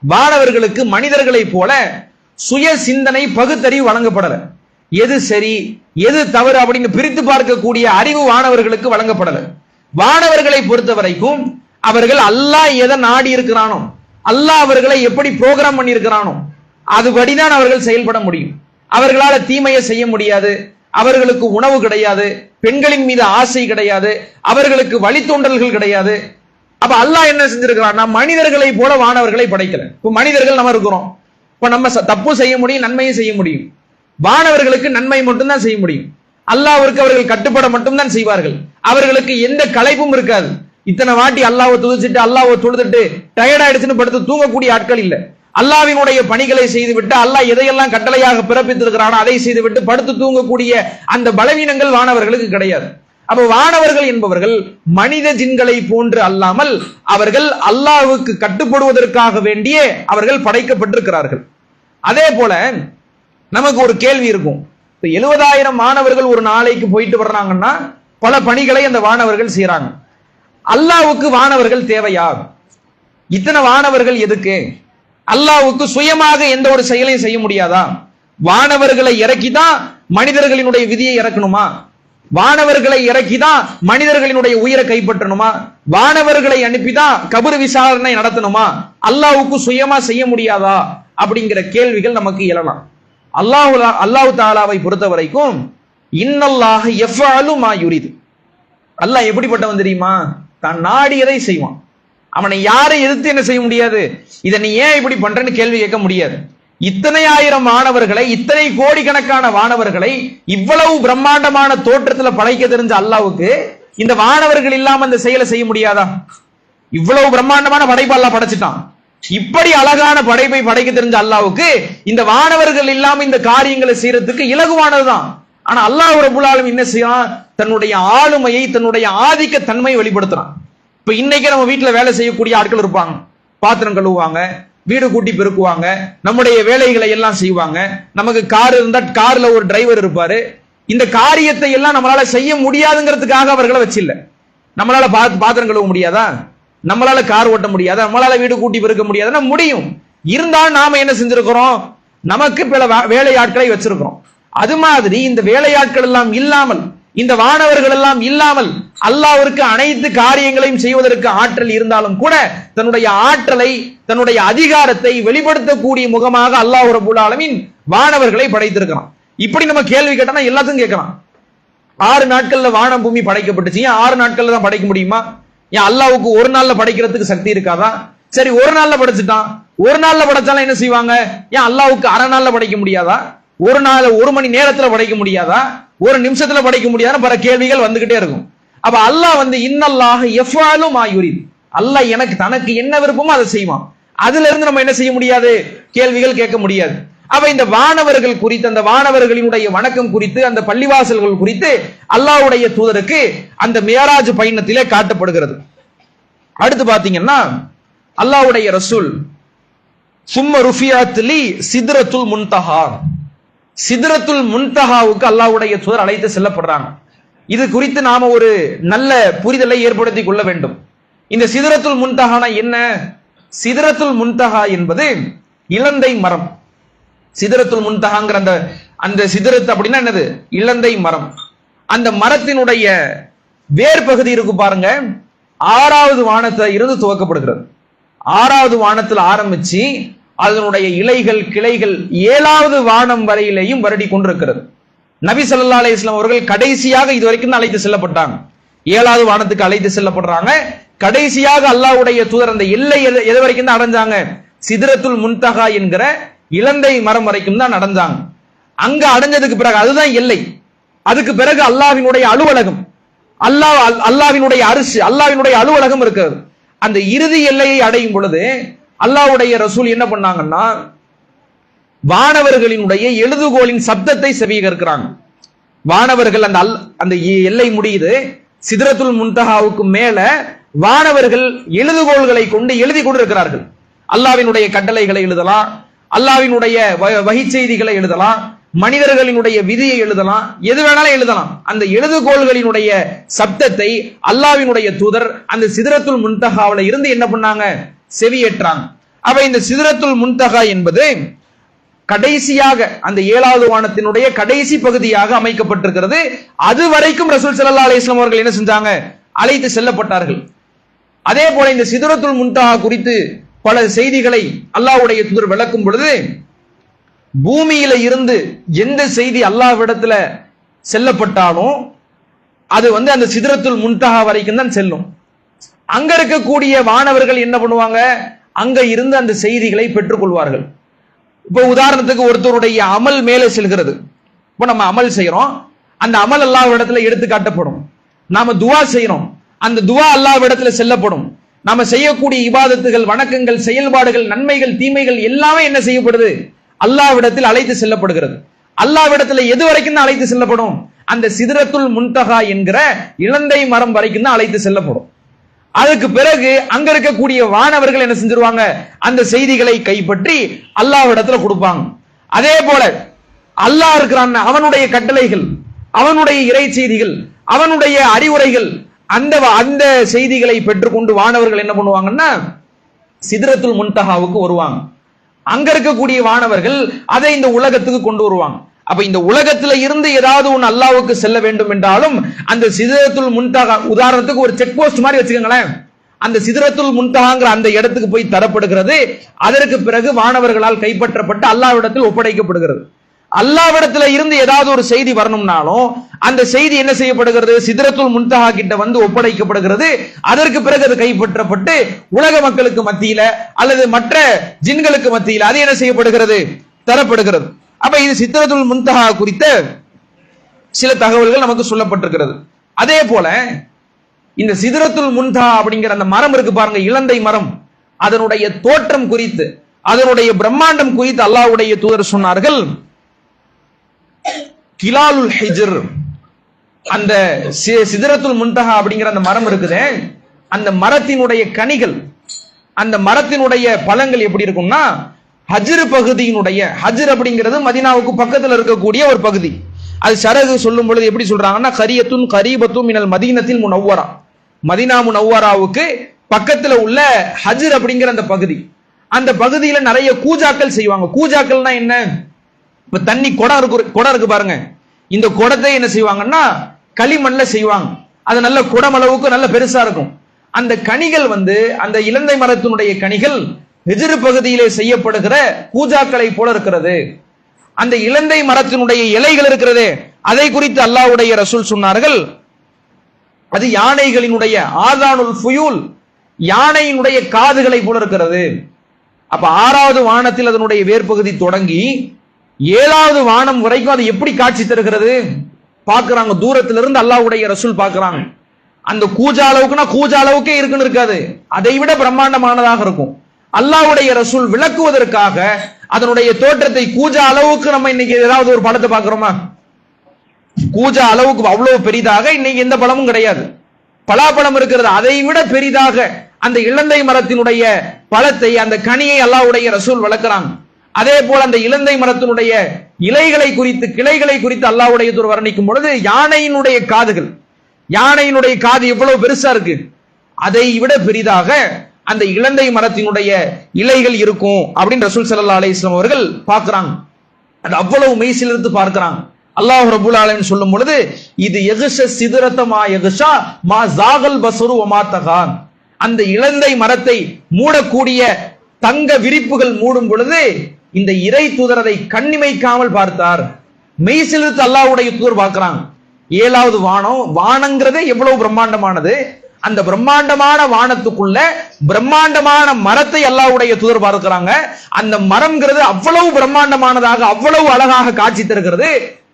வானவர்களுக்கு மனிதர்களை போல சுய சிந்தனை பகுத்தறிவு வழங்கப்படல. எது சரி எது தவறு அப்படின்னு பிரித்து பார்க்கக்கூடிய அறிவு வானவர்களுக்கு வழங்கப்படல. வானவர்களை பொறுத்த வரைக்கும் அவர்கள் அல்லாஹ் எதை நாடி இருக்கிறானோ, அல்லாஹ் அவர்களை எப்படி புரோகிராம் பண்ணி இருக்கிறானோ அதுபடிதான் அவர்கள் செயல்பட முடியும். அவர்களால தீமையை செய்ய முடியாது, அவர்களுக்கு உணவு கிடையாது, பெண்களின் மீது ஆசை கிடையாது, அவர்களுக்கு வழித்தோன்றல்கள் கிடையாது. அப்ப அல்லாஹ் என்ன செஞ்சிருக்கிறான், மனிதர்களை போல வானவர்களை படைக்கல. இப்ப மனிதர்கள் நம்ம இருக்கிறோம், இப்ப நம்ம தப்பு செய்ய முடியும், நன்மையும் செய்ய முடியும். வானவர்களுக்கு நன்மை மட்டும்தான் செய்ய முடியும். அல்லாஹ்விற்கு அவர்கள் கட்டுப்பட மட்டும்தான் செய்வார்கள். அவர்களுக்கு எந்த களைப்பும் இருக்காது. இத்தனை வாட்டி அல்லாஹ்வை துதிச்சிட்டு அல்லாஹ்வை தொழுதுட்டு டயர்ட் ஆயிடுச்சுன்னு படுத்து தூங்கக்கூடிய ஆட்கள் இல்ல. அல்லாஹ்வினுடைய பணிகளை செய்துவிட்டு அல்லாஹ் எதையெல்லாம் கட்டளையாக பிறப்பித்திருக்கிறானோ அதை செய்துவிட்டு படுத்து தூங்கக்கூடிய அந்த பலவீனங்கள் வானவர்களுக்கு கிடையாது. அப்ப வானவர்கள் என்பவர்கள் மனித ஜின்களை போன்று அல்லாமல் அவர்கள் அல்லாஹ்வுக்கு கட்டுப்படுவதற்காக வேண்டிய அவர்கள் படைக்கப்பட்டிருக்கிறார்கள். அதே போல நமக்கு ஒரு கேள்வி இருக்கும், 70,000 மாணவர்கள் ஒரு நாளைக்கு போயிட்டு வர்றாங்கன்னா பல பணிகளை அந்த வானவர்கள் செய்யறாங்க. அல்லாஹ்வுக்கு வானவர்கள் தேவையா? இத்தனை வானவர்கள் எதுக்கு? அல்லாஹ்வுக்கு சுயமாக எந்த ஒரு செயலையும் செய்ய முடியாதா? வானவர்களை இறக்கிதான் மனிதர்களினுடைய விதியை இறக்கணுமா? வானவர்களை இறக்கிதான் மனிதர்களினுடைய உயிரை கைப்பற்றணுமா? வானவர்களை அனுப்பிதான் கபர் விசாரணை நடத்தணுமா? அல்லாஹ்வுக்கு சுயமா செய்ய முடியாதா அப்படிங்கிற கேள்விகள் நமக்கு எழலாம். அல்லாஹ் தஆலாவை பொறுத்த வரைக்கும் இன்னல்லாஹ யஃபஅலு மா யுரிது, அல்லாஹ் எப்படிப்பட்டவன் தெரியுமா? தான் நாடியதை செய்வான். அவனை யாரை எதிர்த்து என்ன செய்ய முடியாது, இதை நீ ஏன் இப்படி பண்றன்னு கேள்வி கேட்க முடியாது. இத்தனை ஆயிரம் மாணவர்களை, இத்தனை கோடிக்கணக்கான வானவர்களை இவ்வளவு பிரம்மாண்டமான தோற்றத்துல படைக்க தெரிஞ்ச அல்லாஹ்வுக்கு இந்த வானவர்கள் இல்லாம அந்த செயலை செய்ய முடியாதா? இவ்வளவு பிரம்மாண்டமான படைப்பு அல்லாஹ் படைச்சிட்டான். இப்படி அழகான படைப்பை படைக்க தெரிஞ்ச அல்லாஹ்வுக்கு இந்த வானவர்கள் இல்லாம இந்த காரியங்களை செய்யறதுக்கு இலகுவானதுதான். ஆனா அல்லாஹ் ரப்பல் ஆலமீன் என்ன செய்யறான், தன்னுடைய ஆளுமையை, தன்னுடைய ஆதிக்க தன்மையை வெளிப்படுத்துறான். இப்ப இன்னைக்கு நம்ம வீட்டுல வேலை செய்யக்கூடிய ஆட்கள் இருப்பாங்க, பாத்திரம் கழுவுவாங்க, வீடு கூட்டி பெருக்குவாங்க, நம்முடைய வேலைகளை எல்லாம் செய்வாங்க. நமக்கு கார் இருந்தா கார்ல ஒரு டிரைவர் இருப்பாரு. இந்த காரியத்தை எல்லாம் நம்மளால செய்ய முடியாதுங்கிறதுக்காக அவர்களை வச்சில்ல. நம்மளால பாத்திரம் கழுவ முடியாதா? நம்மளால கார் ஓட்ட முடியாதா? நம்மளால வீடு கூட்டி பெருக்க முடியாதுன்னா முடியும். இருந்தாலும் நாம என்ன செஞ்சிருக்கிறோம், நமக்கு பல வேலையாட்களை வச்சிருக்கிறோம். அது மாதிரி இந்த வேலையாட்கள் எல்லாம் இல்லாமல், இந்த வானவர்கள் எல்லாம் இல்லாமல் அல்லாஹ்விற்கு அனைத்து காரியங்களையும் செய்வதற்கு ஆற்றல் இருந்தாலும் கூட தன்னுடைய ஆற்றலை, தன்னுடைய அதிகாரத்தை வெளிப்படுத்தக்கூடிய முகமாக அல்லாஹ் ரப்பல் ஆலமீன் வானவர்களை படைத்திருக்கிறான். இப்படி நம்ம கேள்வி கேட்டோம்னா எல்லாத்தையும் கேட்கலாம். 6 நாட்கள்ல வானம் பூமி படைக்கப்பட்டுச்சு, ஏன் 6 நாட்கள்ல தான் படைக்க முடியுமா? ஏன் அல்லாஹ்வுக்கு ஒரு நாள்ல படைக்கிறதுக்கு சக்தி இருக்காதா? சரி, ஒரு நாள்ல படைச்சிட்டான், ஒரு நாள்ல படைச்சாலும் என்ன செய்வாங்க? ஏன் அல்லாஹ்வுக்கு அரை நாள்ல படைக்க முடியாதா? ஒரு நாள் 1 மணி நேரத்துல படைக்க முடியாதா? ஒரு நிமிஷத்துல படைக்க முடியாதா? பல கேள்விகள் வந்துகிட்டே இருக்கும். அப்ப அல்லாஹ் இன்னல்லாஹ யஃபஅலு மா யுரித், அல்லாஹ் எனக்கு தனக்கு என்ன விருப்பமோ அதை செய்வான். அதுல இருந்து நம்ம என்ன செய்ய முடியாது, கேள்விகள் கேட்க முடியாது. அப்ப இந்த வானவர்கள் குறித்து, அந்த வானவர்களினுடைய வணக்கம் குறித்து, அந்த பள்ளிவாசல்கள் குறித்து அல்லாஹ்வுடைய தூதருக்கு அந்த மியராஜ் பயணத்திலே காட்டப்படுகிறது. அடுத்து பாத்தீங்கன்னா அல்லாஹ்வுடைய ரசூல் சும்ம ருஃபியத் லி சித்ரத்துல் முன்தஹா, சித்ரத்துல் முன்தஹாவுக்கு அல்லாஹ்வுடைய தூதர் அழைத்து செல்லப்படுறாங்க. இது குறித்து நாம ஒரு நல்ல புரிதலை ஏற்படுத்தி கொள்ள வேண்டும். இந்த சிதறத்துல் முன்தஹானா என்ன? சிதறத்துல் முன்தஹா என்பது இலந்தை மரம். சிதறத்துல் முன்தஹாங்கிற அந்த சிதறத்து அப்படின்னா என்னது? இலந்தை மரம். அந்த மரத்தினுடைய வேர் பகுதி இருக்கு பாருங்க, 6வது வானத்துல இருந்து துவக்கப்படுகிறது. 6வது வானத்தில் ஆரம்பிச்சு அதனுடைய இலைகள் கிளைகள் 7வது வானம் வரையிலேயும் வருடி கொண்டிருக்கிறது. நபி ஸல்லல்லாஹு அலைஹி வஸல்லம் அவர்கள் கடைசியாக இதுவரைக்கும் தான் அழைத்து செல்லப்பட்டாங்க. 7வது வானத்துக்கு அழைத்து செல்லப்படுறாங்க. கடைசியாக அல்லாஹ்வுடைய தூதர் அந்த எல்லை எது வரைக்கும் தான் அடைஞ்சாங்க? சிதறத்துல் முன்தஹா என்கிற இலந்தை மரம் வரைக்கும் தான் நடந்தாங்க. அங்க அடைஞ்சதுக்கு பிறகு அதுதான் எல்லை. அதுக்கு பிறகு அல்லாஹ்வினுடைய அலுவலகம், அல்லாஹ்வினுடைய அரிசி, அல்லாஹ்வினுடைய அலுவலகம் இருக்கிறது. அந்த இறுதி எல்லையை அடையும் பொழுது அல்லாஹ்வுடைய ரசூல் என்ன பண்ணாங்கன்னா, வானவர்களினுடைய எழுதுகோலின் சப்தத்தை செவியேற்கிறாங்க. வானவர்கள் அந்த எல்லை முடியுது, சிதறத்துல் முன்தஹாவுக்கு மேல வானவர்கள் எழுதுகோள்களை கொண்டு எழுதி கொண்டிருக்கிறார்கள். அல்லாஹ்வினுடைய கட்டளைகளை எழுதலாம், அல்லாஹ்வினுடைய வஹி செய்திகளை எழுதலாம், மனிதர்களினுடைய விதியை எழுதலாம், எது வேணாலும் எழுதலாம். அந்த எழுதுகோள்களினுடைய சப்தத்தை அல்லாஹ்வினுடைய தூதர் அந்த சிதறத்துல் முன்தஹாவில இருந்து என்ன பண்ணாங்க? செவியேற்றாங்க. அப்ப இந்த சிதறத்துல் முன்தஹா என்பது கடைசியாக அந்த 7வது வானத்தினுடைய கடைசி பகுதியாக அமைக்கப்பட்டிருக்கிறது. அது வரைக்கும் ரசூல் ஸல்லல்லாஹு அலைஹி வஸல்லம் அவர்கள் என்ன செஞ்சாங்க? அழைத்து செல்லப்பட்டார்கள். அதே போல இந்த சிதறத்துல் முன்தஹா குறித்து பல செய்திகளை அல்லாஹ்வுடைய தூதர் விளக்கும் பொழுது, பூமியில இருந்து எந்த செய்தி அல்லாஹ்விடத்துல செல்லப்பட்டாலும் அது அந்த சிதறத்துல் முன்தஹா வரைக்கும் தான் செல்லும். அங்க இருக்கக்கூடிய வானவர்கள் என்ன பண்ணுவாங்க? அங்க இருந்து அந்த செய்திகளை பெற்றுக்கொள்வார்கள். இப்போ உதாரணத்துக்கு ஒருத்தருடைய அமல் மேலே செல்கிறது. இப்போ நம்ம அமல் செய்யறோம், அந்த அமல் அல்லாஹ்விடத்துல எடுத்து காட்டப்படும். நாம துஆ செய்யறோம், அந்த துஆ அல்லாஹ்விடத்துல செல்லப்படும். நாம செய்யக்கூடிய இபாதத்துகள், வணக்கங்கள், செயல்பாடுகள், நன்மைகள், தீமைகள் எல்லாமே என்ன செய்யப்படுது? அல்லாஹ்விடத்தில் அழைத்து செல்லப்படுகிறது. அல்லாஹ்விடத்துல எது வரைக்கும் தான் அழைத்து செல்லப்படும்? அந்த சிதறத்துல் முன்தஹா என்கிற இலந்தை மரம் வரைக்கும் தான் அழைத்து செல்லப்படும். அதுக்கு பிறகு அங்க இருக்கக்கூடிய வானவர்கள் என்ன செஞ்சிருவாங்க? அந்த செய்திகளை கைப்பற்றி அல்லாஹ்விடத்துல கொடுப்பாங்க. அதே போல அல்லாஹ் இருக்கிறான், அவனுடைய கட்டளைகள், அவனுடைய இறை செய்திகள், அவனுடைய அறிவுரைகள், அந்த செய்திகளை பெற்றுக்கொண்டு வானவர்கள் என்ன பண்ணுவாங்கன்னா சிதறத்துல் முன்தஹாவுக்கு வருவாங்க. அங்க இருக்கக்கூடிய வானவர்கள் அதை இந்த உலகத்துக்கு கொண்டு வருவாங்க. அப்ப இந்த உலகத்துல இருந்து ஏதாவது ஒன்று அல்லாஹ்வுக்கு செல்ல வேண்டும் என்றாலும் அந்த சிதறத்துல் முன்தஹா, உதாரணத்துக்கு ஒரு செக் போஸ்ட் மாதிரி வச்சுக்கோங்களேன், அந்த சிதறத்துல் முன்தஹாங்கிற அந்த இடத்துக்கு போய் தரப்படுகிறது. அதற்கு பிறகு வானவர்களால் கைப்பற்றப்பட்டு அல்லாஹ்விடத்தில் ஒப்படைக்கப்படுகிறது. அல்லாஹ்விடத்துல இருந்து ஏதாவது ஒரு செய்தி வரணும்னாலும் அந்த செய்தி என்ன செய்யப்படுகிறது? சிதறத்துல் முன்தஹா கிட்ட ஒப்படைக்கப்படுகிறது. அதற்கு பிறகு அது கைப்பற்றப்பட்டு உலக மக்களுக்கு மத்தியில அல்லது மற்ற ஜின்களுக்கு மத்தியில அது என்ன செய்யப்படுகிறது? தரப்படுகிறது. அப்ப இது சிதறத்துல் முன்தஹா குறித்த சில தகவல்கள் நமக்கு சொல்லப்பட்டிருக்கிறது. அதே போல இந்த சிதறத்துல் முன்தஹா அப்படிங்கிற அந்த மரம் இருக்கு பாருங்க, இலந்தை மரம், அதனுடைய தோற்றம் குறித்து, அதனுடைய பிரம்மாண்டம் குறித்து அல்லாஹ்வுடைய தூதர் சொன்னார்கள், கிலாலுல் ஹிஜ்ர், அந்த சிதறத்துல் முன்தஹா அப்படிங்கிற அந்த மரம் இருக்குதே, அந்த மரத்தினுடைய கனிகள், அந்த மரத்தினுடைய பழங்கள் எப்படி இருக்கும்னா, ஹஜ்ர் பகுதியினுடைய, ஹஜ்ர் அப்படிங்கிறது மதீனாவுக்கு பக்கத்தில் இருக்கக்கூடிய ஒரு பகுதி. அது ஷரஹ் சொல்லும் பொழுது எப்படி சொல்றாங்கன்னா, கரியத்துன் கரீபத்துன் மினல் மதீனத்தில் முனவ்வரா, மதீனா முனவ்வராவுக்கு பக்கத்துல உள்ள ஹஜ்ர் அப்படிங்கிற அந்த பகுதி. அந்த பகுதியில நிறைய கூஜாக்கள் செய்வாங்க. கூஜாக்கள்னா என்ன? இப்ப தண்ணி குடம் இருக்கு பாருங்க, இந்த குடத்தை என்ன செய்வாங்கன்னா களிமண்ல செய்வாங்க. அது நல்ல குடம் அளவுக்கு நல்ல பெருசா இருக்கும். அந்த கனிகள் அந்த இலந்தை மரத்தினுடைய கனிகள் ஹிஜ்ர் பகுதியிலே செய்யப்படுகிற கூஜாக்களை போல இருக்கிறது. அந்த இலந்தை மரத்தினுடைய இலைகள் இருக்கிறது, அதை குறித்து அல்லாஹ்வுடைய ரசூல் சொன்னார்கள், அது யானைகளினுடைய ஆதானுல் ஃபுயூல், யானையினுடைய காதுகளை போல இருக்கிறது. அப்ப 6வது வானத்தில் அதனுடைய வேர்பகுதி தொடங்கி 7வது வானம் வரைக்கும் அது எப்படி காட்சி தருகிறது பாக்குறாங்க. தூரத்துல இருந்து அல்லாஹ்வுடைய ரசூல் பாக்குறாங்க. அந்த கூஜா அளவுக்குனா கூஜா அளவுக்கே இருக்குன்னு இருக்காது, அதை விட பிரம்மாண்டமானதாக இருக்கும். அல்லாஹ்வுடைய ரசூல் விளக்குவதற்காக அதனுடைய தோற்றத்தை, கூஜா அளவுக்கு நம்ம இன்னைக்கு ஏதாவது ஒரு பழத்தை பார்க்கிறோமா? கூஜா அளவுக்கு அவ்வளவு பெரிதாக இன்னைக்கு எந்த பழமும் கிடையாது. பலாப்பழம் இருக்கிறது, அதை விட பெரிதாக அந்த இலந்தை மரத்தினுடைய பழத்தை, அந்த கனியை அல்லாஹ்வுடைய ரசூல் வளர்க்கிறாங்க. அதே போல அந்த இலந்தை மரத்தினுடைய இலைகளை குறித்து, கிளைகளை குறித்து அல்லாஹ்வுடைய தூதர் வர்ணிக்கும் பொழுது, யானையினுடைய காதுகள், யானையினுடைய காது எவ்வளவு பெருசா இருக்கு, அதை விட பெரிதாக அந்த இலந்தை மரத்தினுடைய இலைகள் இருக்கும் அப்படின்னு ரசூல் ஸல்லல்லாஹு அலைஹி வஸல்லம் அவர்கள் பார்க்கறாங்க. அது அவ்வளவு மெய்சிலிருந்து பார்க்கிறாங்க. அல்லாஹ் ரப்பல் ஆலமீன் சொல்லும் பொழுது, இது யக்ஷ சிதரத்தமா யக்ஷா மா ஜாகல் பஸரு வமா தகான், அந்த இலந்தை மரத்தை மூடக்கூடிய தங்க விரிப்புகள் மூடும் பொழுது இந்த இறை தூதர் அதை கண்ணிமைக்காமல் பார்த்தார். மெய்சிலிருந்து அல்லாஹ்வுடைய தூதர் பார்க்கிறாங்க. 7வது வானம், வானங்கிறதே எவ்வளவு பிரம்மாண்டமானது, அந்த பிரம்மாண்டமான வானத்துக்குள்ள பிரம்மாண்டமான மரத்தை அல்லாஹ்வுடைய தூதர் பார்க்கிறாங்க. அந்த மரம்ங்கிறது அவ்வளவு பிரம்மாண்டமானதாக, அவ்வளவு அழகாக காட்சி தருகிறது.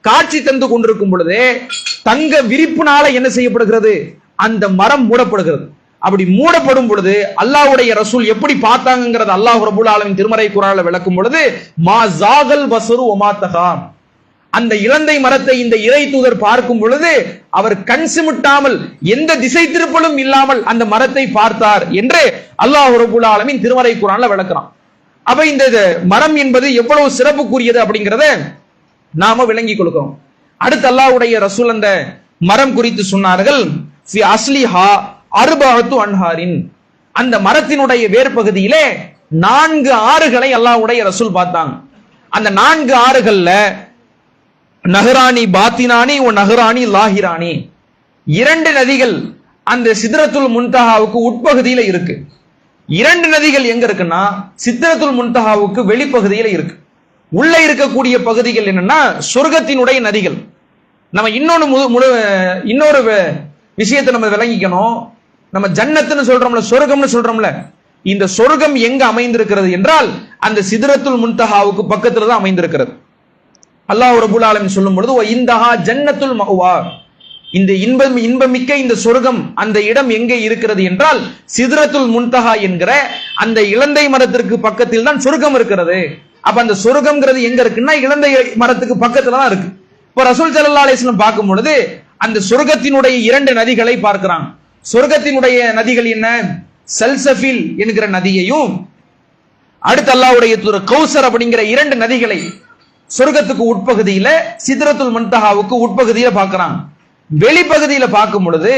காட்சி தந்து கொண்டிருக்கும் பொழுது தங்க விரிப்புனால என்ன செய்யப்படுகிறது, அந்த மரம் மூடப்படுகிறது. அப்படி மூடப்படும் பொழுது அல்லாஹ்வுடைய ரசூல் எப்படி பார்த்தாங்கிறது அல்லாஹ் ரப்பல் ஆலமீன் திருமறை குர்ஆன்ல விளக்கும் பொழுது, மா ஜாகல் பஸரு வமா தகான், அந்த இலந்தை மரத்தை இந்த இறை தூதர் பார்க்கும் பொழுது அவர் கண் சிமிட்டாமல், எந்த திசை திருப்பலும் இல்லாமல் அந்த மரத்தை பார்த்தார் என்று அல்லாஹ் ரப்பல் ஆலமீன் திருமறை குர்ஆன்ல விளக்குறான். அப்ப இந்த மரம் என்பது எவ்வளவு சிறப்புக்குரியது அப்படிங்கறத நாம விளங்கி கொடுக்கிறோம். அடுத்து அல்லாஹ்வுடைய ரசூல் அந்த மரம் குறித்து சொன்னார்கள், ஃபி அஸ்லிஹா அர்பஅத்து அன்ஹாரின், அந்த மரத்தினுடைய வேர் பகுதியிலே 4 ஆறுகளை அல்லாஹ்வுடைய ரசூல் பார்த்தாங்க. அந்த 4 ஆறுகள்ல நஹரானி பாத்தினானி ஒ நஹரானி லாஹிரானி, 2 நதிகள் அந்த சித்ரத்துல் முன்தஹாவுக்கு உட்பகுதியில இருக்கு. 2 நதிகள் எங்க இருக்குன்னா சித்ரத்துல் முன்தஹாவுக்கு வெளிப்பகுதியில இருக்கு. உள்ள இருக்கக்கூடிய பகுதிகள் என்னன்னா சொர்க்கத்தினுடைய நதிகள். நம்ம இன்னொரு விஷயத்தை நம்ம விளங்கிக்கணும். நம்ம ஜன்னத்துன்னு சொல்றோம்ல, சொர்க்கம்னு சொல்றோம்ல, இந்த சொர்க்கம் எங்க அமைந்திருக்கிறது என்றால் அந்த சித்ரத்துல் முன்தஹாவுக்கு பக்கத்துல தான் அமைந்திருக்கிறது. அல்லாஹ் ரப்பல் ஆலமீன் சொல்லும் பொழுது, இந்தஹா ஜன்னத்துல் மஅவா, இந்த இன்பமிக்க இந்த சொர்க்கம் அந்த இடம் எங்கே இருக்கிறது என்றால் சித்ரத்துல் முன்தஹா என்கிற அந்த இலந்தை மரத்திற்கு பக்கத்தில் தான் சொர்க்கம் இருக்கிறது. அப்ப அந்த சொர்க்கம்ங்கிறது எங்க இருக்குன்னா இலந்தை மரத்துக்கு பக்கத்துல தான் இருக்கு. இப்ப ரசூல் ஸல்லல்லாஹு அலைஹி வஸல்லம் பார்க்கும் பொழுது அந்த சொர்க்கத்தினுடைய 2 நதிகளை பார்க்கிறாங்க. சொர்க்கத்தினுடைய நதிகள் என்ன, சல்சபில் என்கிற நதியையும், அடுத்து அல்லாஹ்வுடைய தூதர் கௌசர் அப்படிங்கிற 2 நதிகளை சொர்க்கத்துக்கு உட்பகுதியில சித்ரத்துல் முன்தஹாவுக்கு உட்பகுதியில பார்க்கிறாங்க. வெளிப்பகுதியில பார்க்கும் பொழுது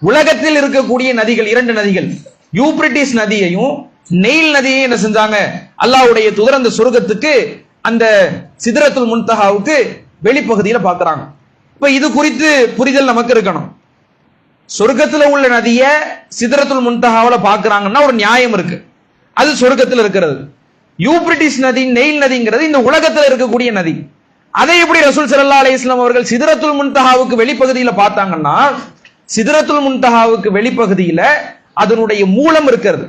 உலகத்தில் இருக்கக்கூடிய நதிகள் 2 நதிகள், யூப்ரட்டிஸ் நதியையும் நெயில் நதியையும் என்ன செஞ்சாங்க, அல்லாஹ்வுடைய தூதர் அந்த சொர்க்கத்துக்கு அந்த சித்ரத்துல் முன்தஹாவுக்கு வெளிப்பகுதியில பார்க்கிறாங்க. இப்ப இது குறித்து புரிதல் நமக்கு இருக்கணும். சொர்க்கத்துல உள்ள நதிய சித்ரத்துல் முன்தஹாவுல பார்க்கறாங்கன்னா ஒரு நியாயம் இருக்கு, அது சொர்க்கத்தில் இருக்கிறது. யூப்ரட்டிஸ் நதி, நெயில் நதிங்கிறது இந்த உலகத்தில் இருக்கக்கூடிய நதி. அதை எப்படி ரசூல் ஸல்லல்லாஹு அலைஹி வஸல்லம் அவர்கள் சித்ரத்துல் முன்தஹாவுக்கு வெளிப்பகுதியில பார்த்தாங்கன்னா, சித்ரத்துல் முன்தஹாவுக்கு வெளிப்பகுதியில அதனுடைய மூலம் இருக்கிறது.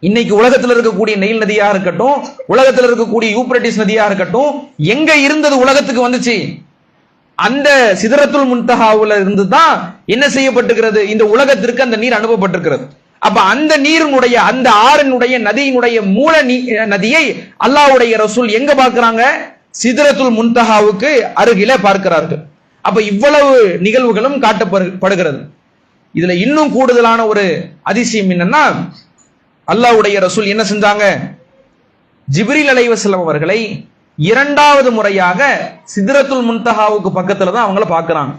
இன்னைக்கு உலகத்தில் இருக்கக்கூடிய நெயில் நதியா இருக்கட்டும், உலகத்தில் இருக்கக்கூடிய யூப்ரட்டிஸ் நதியா இருக்கட்டும், எங்க இருந்தது உலகத்துக்கு வந்துச்சு, அந்த சித்ரத்துல் முன்தஹாவுல இருந்து தான் என்ன செய்யப்பட்டிருக்கிறது, இந்த உலகத்திற்கு அந்த நீர் அனுப்பப்பட்டிருக்கிறது. அப்ப அந்த நீரினுடைய, அந்த ஆறினுடைய நதியினுடைய மூல நதியை அல்லாஹ்வுடைய ரசூல் எங்க பார்க்கிறாங்க, சித்ரத்துல் முன்தஹாவுக்கு அருகிலே பார்க்கிறார்கள். அப்ப இவ்வளவு நிகழ்வுகளும் காட்டப்படுகிறது. இதுல இன்னும் கூடுதலான ஒரு அதிசயம் என்னன்னா, அல்லாஹ்வுடைய ரசூல் என்ன செஞ்சாங்க, ஜிப்ரீல் அலைஹிஸ்ஸலாம் அவர்களை 2வது முறையாக சித்ரத்துல் முன்தஹாவுக்கு பக்கத்துல தான் அவங்கள பார்க்கறாங்க.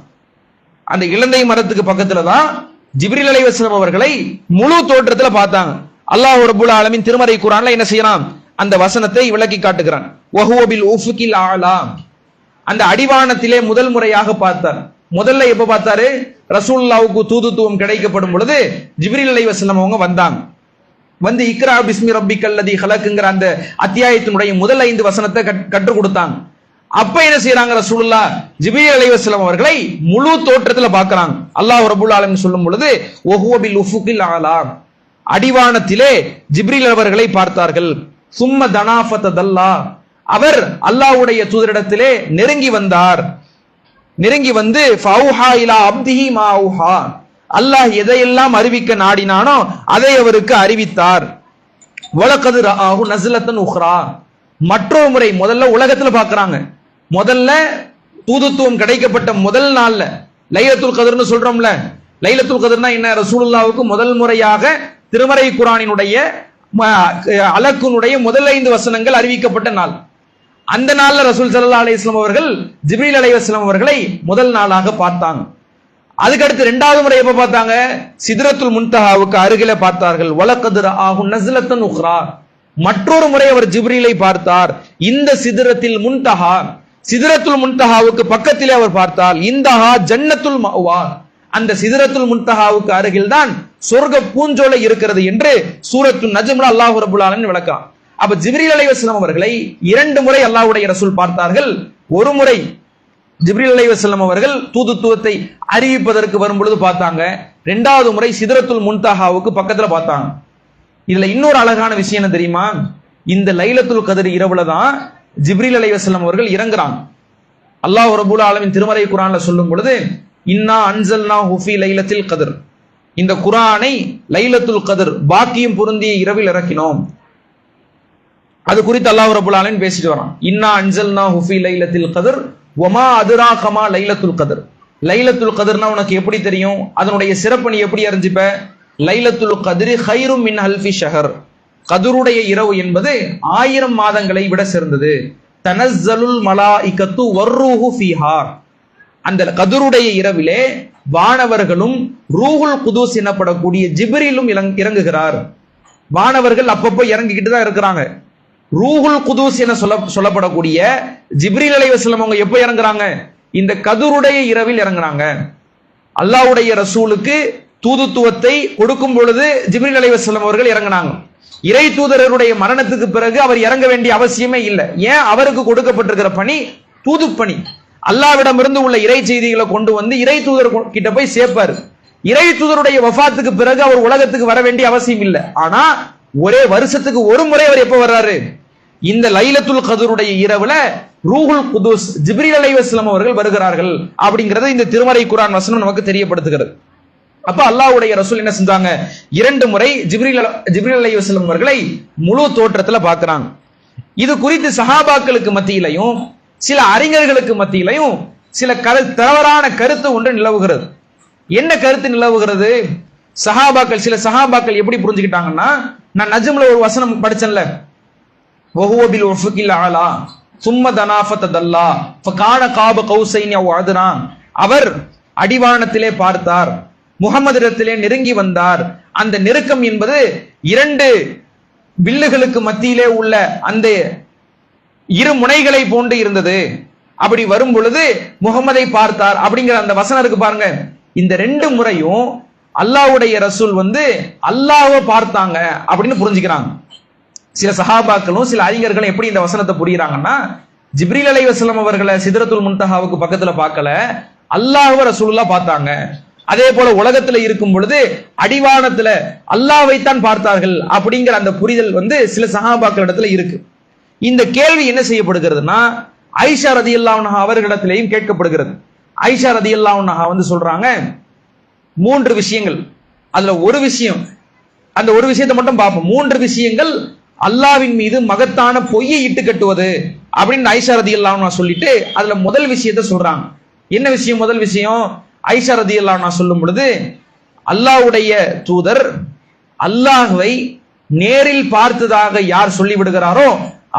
அந்த இலந்தை மரத்துக்கு பக்கத்துல தான் ஜிப்ரீல் அலைஹிஸ்ஸலாம் அவர்களை முழு தோற்றத்துல பார்த்தாங்க. அல்லாஹ் ரப்பல் ஆலமீன் திருமறை குர்ஆன்ல என்ன செய்யறான், அந்த வசனத்தை விளக்கி காட்டுகிறான். வஹுவ பில் உஃபுகில் ஆலா, அந்த அடிவானத்திலே முதல் முறையாக பார்த்தார். முதல்ல எப்ப பார்த்தாரு, ரசூலுல்லாஹ்வுக்கு தூதுத்துவம் கிடைக்கப்படும் பொழுது ஜிப்ரீல் அலைஹிஸ்ஸலாம் அவங்க வந்தாங்க. வந்து இக்ரா பிஸ்மி ரப்பிக்கல் லதீ ஹலக்ங்கிற அந்த அத்தியாயத்தினுடைய முதல் 5 வசனத்தை கற்றுக் கொடுத்தாங்க. அப்ப என்ன செய்யறாங்க, ரசூலுல்லாஹ் ஜிப்ரீல் அலைஹிஸ்ஸலாம் அவர்களை முழு தோற்றத்துல பார்க்கறாங்க. அல்லாஹ் ரப்பல் ஆலமீன் சொல்லும் பொழுது வஹுவ பில் உஃபுகில் ஆலா, அடிவானத்திலே ஜிப்ரீல் அவர்களை பார்த்தார்கள். சும்ம தனாஃபதல்லா, அவர் அல்லாஹ்வுடைய தூதரிடத்திலே நெருங்கி வந்தார். நெருங்கி வந்து ஃபௌஹா இலா அப்திஹி மா ஊஹா, அல்லாஹ் எதையெல்லாம் அறிவிக்க நாடினானோ அதை அவருக்கு அறிவித்தார். வலகது ரஆஹு நஸ்லத்தன் உக்ரா, மற்றொரு முறை, முதல்ல உலகத்துல பார்க்கறாங்க. முதல்ல தூதுத்துவம் கிடைக்கப்பட்ட முதல் நாள்ல லைலத்துல் கத்ர்னு சொல்றோம்ல, லைலத்துல் கத்ர்னா என்ன, ரசூலுல்லாஹ்வுக்கு முதல் முறையாக திருமறை குர்ஆனினுடைய அலக்குனுடைய முதல் 5 வசனங்கள் அறிவிக்கப்பட்ட நாள். அந்த நாள்ல ரசூல் ஸல்லல்லாஹு அலைஹி வஸல்லம் அவர்கள் ஜிப்ரீல் அலைஹிஸ்ஸலாம் அவர்களை முதல் நாளாக பார்த்தாங்க. அதுக்கடுத்து 2வது முறை எப்ப பார்த்தாங்க? சித்ரத்துல் முன்தஹாவுக்கு அருகில பார்த்தார்கள். வலகத் ரஆஹு நஸ்லத்தன் உக்ரா, மற்றொரு முறை அவர் ஜிப்ரீலை பார்த்தார். இந்த சித்ரத்தில் முன்தஹா, சித்ரத்துல் முன்தஹாவுக்கு பக்கத்திலே அவர் பார்த்தால். இந்தஹா ஜன்னத்துல் மஅவா, அந்த சித்ரத்துல் முன்தஹாவுக்கு அருகில் தான் சொர்க்க பூஞ்சோலை இருக்கிறது என்று சூரத்து நஜ்ம்ல அல்லாஹ் ரப்பல் ஆலமீன் விளக்குறான். அப்ப ஜிப்ரீல் அலைஹிஸ்ஸலாம் அவர்களை 2 முறை அல்லாஹ்வுடைய ரசூல் பார்த்தார்கள். ஒரு முறை ஜிப்ரீல் அலைஹிஸ்ஸலாம் அவர்கள் தூதுத்துவத்தை அறிவிப்பதற்கு வரும் பொழுது பார்த்தாங்க. 2வது முறை சித்ரத்துல் முன்தஹாவுக்கு பக்கத்துல பார்த்தாங்க. இதுல இன்னொரு அழகான விஷயம் என்ன தெரியுமா? இந்த லைலத்துல் கத்ர் இரவுல தான் ஜிப்ரீல் அலைஹிஸ்ஸலாம் அவர்கள் இறங்குறாங்க. அல்லாஹ் ரப்பல் ஆலமீன் திருமறை குர்ஆன்ல சொல்லும் பொழுது இன்னா அன்ஸல்னாஹு ஃபீ லைலத்தில் கத்ர், இந்த குர்ஆனை லைலத்துல் கத்ர் பாக்கியம் பொருந்திய இரவில் இறக்கினோம். அது குறித்து அல்லாஹ் ரப்பல் ஆலமீன் பேசிட்டு வரான். இன்னா அன்ஸல்னாஹு ஃபீ லைலத்தில் கத்ர் வமா அதுராக மா லைலத்துல் கத்ர். லைலத்துல் கத்ர்னா உனக்கு எப்படி தெரியும்? அதனுடைய சிறப்பு நீ எப்படி அறிஞ்சிப்ப? லைலத்துல் கத்ரி கைரும் மின் அல்ஃபி ஷஹர், கத்ருடைய இரவு என்பது 1000 மாதங்களை விட சிறந்தது. தனஸ்ஸலுல் மலாயிகத்து வர்ரூஹு ஃபீஹா, அந்த கத்ருடைய இரவிலே வானவர்களும் ரூஹுல் குதூஸ் எனப்படக்கூடிய ஜிப்ரீலும் இறங்குகிறார். வானவர்கள் அப்பப்போ இறங்கிக்கிட்டு தான் இருக்கிறாங்க. ரூஹுல் குதூஸ் என சொல்லப்படக்கூடிய ஜிப்ரீல் அலைஹிஸ்ஸலாம் அவங்க எப்போ இறங்குறாங்க? இந்த கத்ருடைய இரவில் இறங்குறாங்க. அல்லாஹ்வுடைய ரசூலுக்கு தூதுத்துவத்தை கொடுக்கும் பொழுது ஜிப்ரீல் அலைஹிஸ்ஸலாம் அவர்கள் இறங்கினாங்க. இறை தூதருடைய மரணத்துக்கு பிறகு அவர் இறங்க வேண்டிய அவசியமே இல்லை. ஏன்? அவருக்கு கொடுக்கப்பட்டிருக்கிற பணி தூது பணி. அல்லாஹ்விடம் இருந்து உள்ள இறை செய்திகளை கொண்டு வந்து இறை தூதர் கிட்ட போய் சேர்ப்பாரு. இறை தூதருடைய வஃபாத்துக்கு பிறகு அவர் உலகத்துக்கு வர வேண்டிய அவசியம் இல்லை. ஆனா ஒரே வருஷத்துக்கு ஒரு முறை அவர் எப்ப வர்றாரு? இந்த லைலத்துல் கத்ருடைய இரவுல ரூஹுல் குதூஸ் ஜிப்ரீல் அலைஹிஸ்ஸலாம் அவர்கள் வருகிறார்கள் அப்படிங்கறத இந்த திருமறை குர்ஆன் வசனம் நமக்கு தெரியப்படுத்துகிறது. அப்ப அல்லாஹ்வுடைய ரசூல் என்ன செஞ்சாங்க? 2 முறை ஜிப்ரீல் அலைஹிஸ்ஸலாம் அவர்களை முழு தோற்றத்துல பார்க்கறாங்க. இது குறித்து சஹாபாக்களுக்கு மத்தியிலையும் சில அறிஞர்களுக்கு மத்தியிலையும் சில தவறான கருத்து ஒன்று நிலவுகிறது. என்ன கருத்து நிலவுகிறது? சில சஹாபாக்கள் எப்படி புரிஞ்சுக்கிட்டாங்கன்னா, நான் நஜ்ம்ல ஒரு வசனம் படிச்சேன்ல, வஹுவ பில் உஃபுகில் அலா சும்ம தனா ஃபதல்லா ஃபகான காப கௌசைன் அவ் அத்னா, அவர் அடிவானத்திலே பார்த்தார், முஹம்மதிடத்திலே நெருங்கி வந்தார். அந்த நெருக்கம் என்பது 2 வில்லுகளுக்கு மத்தியிலே உள்ள அந்த 2 முனைகளை போன்று இருந்தது. அப்படி வரும் பொழுது முகமதை பார்த்தார் அப்படிங்கிற அந்த வசனம் இருக்கு பாருங்க. இந்த 2 முறையும் அல்லாஹ்வுடைய ரசூல் அல்லாஹ்வை பார்த்தாங்க அப்படின்னு புரிஞ்சுக்கிறாங்க. சில சஹாபாக்களும் சில அறிஞர்களும் எப்படி இந்த வசனத்தை புரியுறாங்கன்னா, ஜிப்ரீல் அலைஹிஸ்ஸலாம் அவர்களை சித்ரத்துல் முன்தஹாவுக்கு பக்கத்துல பார்க்கல, அல்லாஹ்வை ரசூலுல்லாஹ் பார்த்தாங்க. அதே போல உலகத்துல இருக்கும் பொழுது அடிவானத்துல அல்லாஹ்வைத்தான் பார்த்தார்கள் அப்படிங்கிற அந்த புரிதல் சில சஹாபாக்கள் இடத்துல இருக்கு. இந்த கேள்வி என்ன செய்யப்படுகிறதுனா, ஆயிஷா ரதியல்லாஹு அன்ஹா அவர்களிடத்திலேயும் கேட்கப்படுகிறது. ஆயிஷா ரதியல்லாஹு அன்ஹா சொல்றாங்க 3 விஷயங்கள். அதுல ஒரு விஷயம், அந்த ஒரு விஷயத்தை மட்டும் பார்ப்போம். 3 விஷயங்கள் அல்லாஹ்வின் மீது மகத்தான பொய்யை இட்டு கட்டுவது அப்படின்னு ஆயிஷா ரதியல்லாஹு அன்ஹா சொல்லிட்டு அதுல முதல் விஷயத்தை சொல்றாங்க. என்ன விஷயம்? முதல் விஷயம், ஆயிஷா ரதியல்லாஹு அன்ஹா சொல்லும் பொழுது, அல்லாஹ்வுடைய தூதர் அல்லாஹ்வை நேரில் பார்த்ததாக யார் சொல்லி விடுகிறாரோ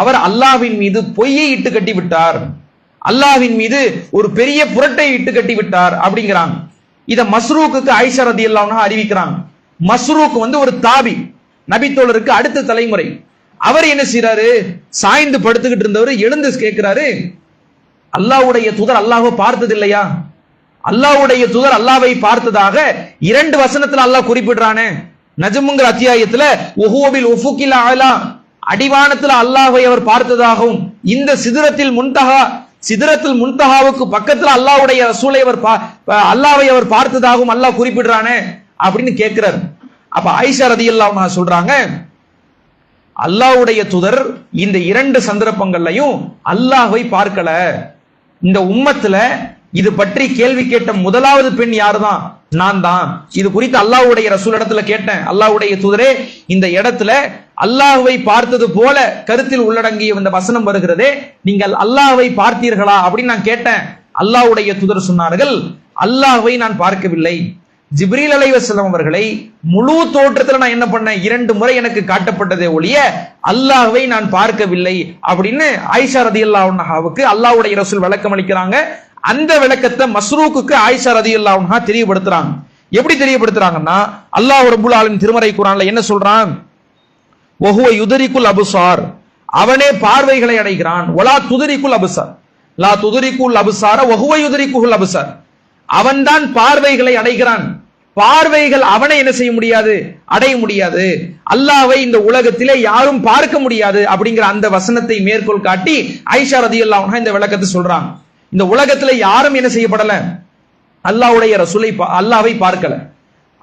அவர் அல்லாஹ்வின் மீது பொய்யை இட்டு கட்டி விட்டார், அல்லாஹ்வின் மீது ஒரு பெரிய புரட்டை இட்டு கட்டி விட்டார் அப்படிங்கிறாங்க. இத மஸ்ரூக்கு ஆயிஷா ரதியல்லாஹு அன்ஹா அறிவிக்கிறாங்க. மஸ்ரூக் ஒரு தாபி, நபித்தோழருக்கு அடுத்த தலைமுறை. அவர் என்ன செய்யறாரு? சாய்ந்து படுத்துக்கிட்டு இருந்தவர் எழுந்து கேட்கிறாரு, அல்லாஹ்வுடைய தூதர் அல்லாஹ்வை பார்த்தது இல்லையா? அல்லாஹ்வுடைய தூதர் அல்லாஹ்வை பார்த்ததாக 2 வசனத்துல அல்லாஹ் குறிப்பிடுறானே. நஜ்முங்கிற அத்தியாயத்துல வஹுவ பில் உஃபுகில் அலா, அடிவானத்துல அல்லாஹ்வை அவர் பார்த்ததாகவும், இந்த சித்ரத்துல் முன்தஹாவுக்கு பக்கத்துல அல்லாஹ்வுடைய ரசூலை அல்லாஹ்வை அவர் பார்த்ததாகவும் அல்லாஹ் குறிப்பிடுறானே அப்படின்னு கேட்கிறார். அப்ப ஆயிஷா ரதியல்லாஹு அன்ஹா சொல்றாங்க, அல்லாஹ்வுடைய தூதர் இந்த 2 சந்தர்ப்பங்கள்லையும் அல்லாஹ்வை பார்க்கல. இந்த உம்மத்துல இது பற்றி கேள்வி கேட்ட முதலாவது பெண் யாருதான்? நான் தான். இது குறித்து அல்லாஹ்வுடைய ரசூல் இடத்துல கேட்டேன், அல்லாஹ்வுடைய தூதரே இந்த இடத்துல அல்லாஹ்வை பார்த்தது போல கருத்தில் உள்ளடங்கிய இந்த வசனம் வருகிறதே, நீங்கள் அல்லாஹ்வை பார்த்தீர்களா அப்படின்னு நான் கேட்டேன். அல்லாஹ்வுடைய தூதர் சொன்னார்கள், அல்லாஹ்வை நான் பார்க்கவில்லை. ஜிப்ரீல் அலைஹிஸ்ஸலாம் அவர்களை முழு தோற்றத்துல நான் என்ன பண்ணேன், 2 முறை எனக்கு காட்டப்பட்டதே ஒழிய அல்லாஹ்வை நான் பார்க்கவில்லை அப்படின்னு ஆயிஷா ரதியல்லாஹு அன்ஹாவுக்கு அல்லாஹ்வுடைய ரசூல் விளக்கம் அளிக்கிறாங்க. அந்த விளக்கத்தை மஸ்ரூக்குக்கு ஆயிஷா ரதியல்லாஹு அன்ஹா தெரியப்படுத்துறாங்க. எப்படி தெரியப்படுத்துறாங்கன்னா, அல்லாஹ் ரப்பல் ஆலமீன் திருமறை குர்ஆன்ல என்ன சொல்றான், வஹுவ யுதரிக்குல் அப்சார், அவனே பார்வைகளை அடைகிறான். வலா துதரிக்குல் அப்சார், லா துதரிக்குல் அப்சார வஹுவ யுதரிக்குல் அப்சார், அவன்தான் பார்வைகளை அடைகிறான். பார்வைகள் அவனை என்ன செய்ய முடியாது, அடைய முடியாது. அல்லாஹ்வை இந்த உலகத்திலே யாரும் பார்க்க முடியாது அப்படிங்கிற அந்த வசனத்தை மேற்கோள் காட்டி ஆயிஷா ரதியல்லாஹு அன்ஹா இந்த விளக்கத்தை சொல்றாங்க. இந்த உலகத்துல யாரும் என்ன செய்யப்படல, அல்லாஹ்வுடைய ரசூலை அல்லாஹ்வை பார்க்கல.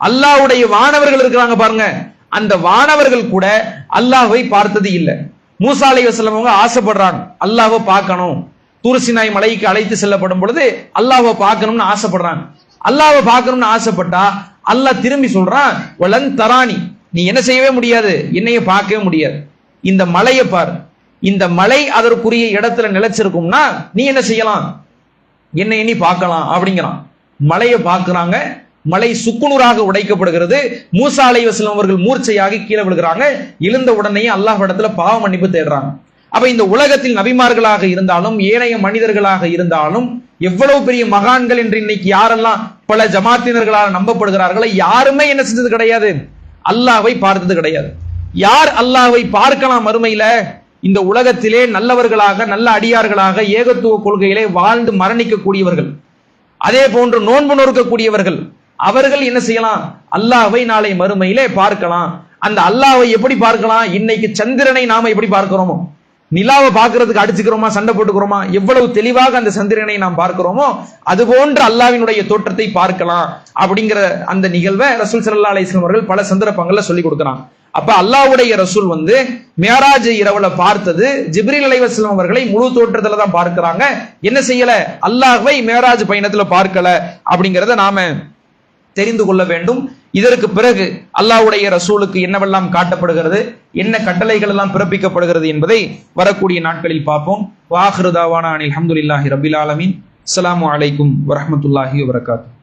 அல்லாஹ்வுடைய வானவர்கள் இருக்கிறாங்க பாருங்க, அந்த வானவர்கள் கூட அல்லாஹ்வை பார்த்தது இல்லை. மூசா அலைஹிஸ்ஸலாம் அவங்க ஆசைப்படுறாங்க அல்லாஹ்வை பார்க்கணும். தூர்சினாய் மலைக்கு அழைத்து செல்லப்படும் பொழுது அல்லாஹ்வை பார்க்கணும்னு ஆசைப்படுறாங்க. அல்லாஹ்வை பார்க்கணும்னு ஆசைப்பட்டா அல்லாஹ் திரும்பி சொல்றான், வலன் தரானி, நீ என்ன செய்யவே முடியாது, என்னைய பார்க்கவே முடியாது. இந்த மலையை பார், இந்த மலை அதற்குரிய இடத்துல நிலைச்சிருக்கும்னா நீ என்ன செய்யலாம், என்னை எண்ணி பார்க்கலாம் அப்படிங்கிறான். மலையை பார்க்கிறாங்க, மலை சுக்குநூறாக உடைக்கப்படுகிறது. மூசா அலைஹிஸ்ஸலாம் அவர்கள் மூர்ச்சையாகி கீழே விழுகிறாங்க. எழுந்த உடனேயே அல்லாஹ் இடத்துல பாவ மன்னிப்பு தேடுறாங்க. அப்ப இந்த உலகத்தில் நபிமார்களாக இருந்தாலும் ஏனைய மனிதர்களாக இருந்தாலும் எவ்வளவு பெரிய மகான்கள் என்று இன்னைக்கு யாரெல்லாம் பல ஜமாத்தினர்களால் நம்பப்படுகிறார்களோ யாருமே என்ன செஞ்சது கிடையாது, அல்லாஹ்வை பார்த்தது கிடையாது. யார் அல்லாஹ்வை பார்க்கலாம் மறுமையில, இந்த உலகத்திலே நல்லவர்களாக நல்ல அடியார்களாக ஏகத்துவ கொள்கையிலே வாழ்ந்து மரணிக்க கூடியவர்கள், அதே போன்று நோன்பு நொறுக்கக்கூடியவர்கள், அவர்கள் என்ன செய்யலாம், அல்லாஹ்வை நாளை மறுமையிலே பார்க்கலாம். அந்த அல்லாஹ்வை எப்படி பார்க்கலாம், இன்னைக்கு சந்திரனை நாம எப்படி பார்க்கிறோமோ, நிலாவை பார்க்கிறதுக்கு அடிச்சுக்கிறோமா, சண்டை போட்டுக்கிறோமா, எவ்வளவு தெளிவாக அந்த சந்திரனை நாம் பார்க்கிறோமோ அது போன்று அல்லாஹ்வினுடைய தோற்றத்தை பார்க்கலாம் அப்படிங்கிற அந்த நிகழ்வை ரசூல் ஸல்லல்லாஹு அலைஹி வஸல்லம் அவர்கள் பல சந்தர்ப்பங்கள்ல சொல்லி கொடுக்கிறாங்க. அப்ப அல்லாஹ்வுடைய ரசூல் மியராஜ் இரவுல பார்த்தது ஜிப்ரீல் அலைஹிஸ்ஸலாம் அவர்களை முழு தோற்றத்துல தான் பார்க்கிறாங்க. என்ன செய்யல, அல்லாஹ்வை மியராஜ் பயணத்துல பார்க்கல அப்படிங்கறத நாம தெரிந்து கொள்ள வேண்டும். இதற்கு பிறகு அல்லாஹ்வுடைய ரசூலுக்கு என்னவெல்லாம் காட்டப்படுகிறது, என்ன கட்டளைகள் எல்லாம் பிறப்பிக்கப்படுகிறது என்பதை வரக்கூடிய நாட்களில் பார்ப்போம். வாஹிரு தாவானா அனில் ஹம்துலில்லாஹி ரப்பில் ஆலமீன். அஸ்ஸலாமு அலைக்கும் வரஹ்மத்துல்லாஹி வபரகாத்துஹு.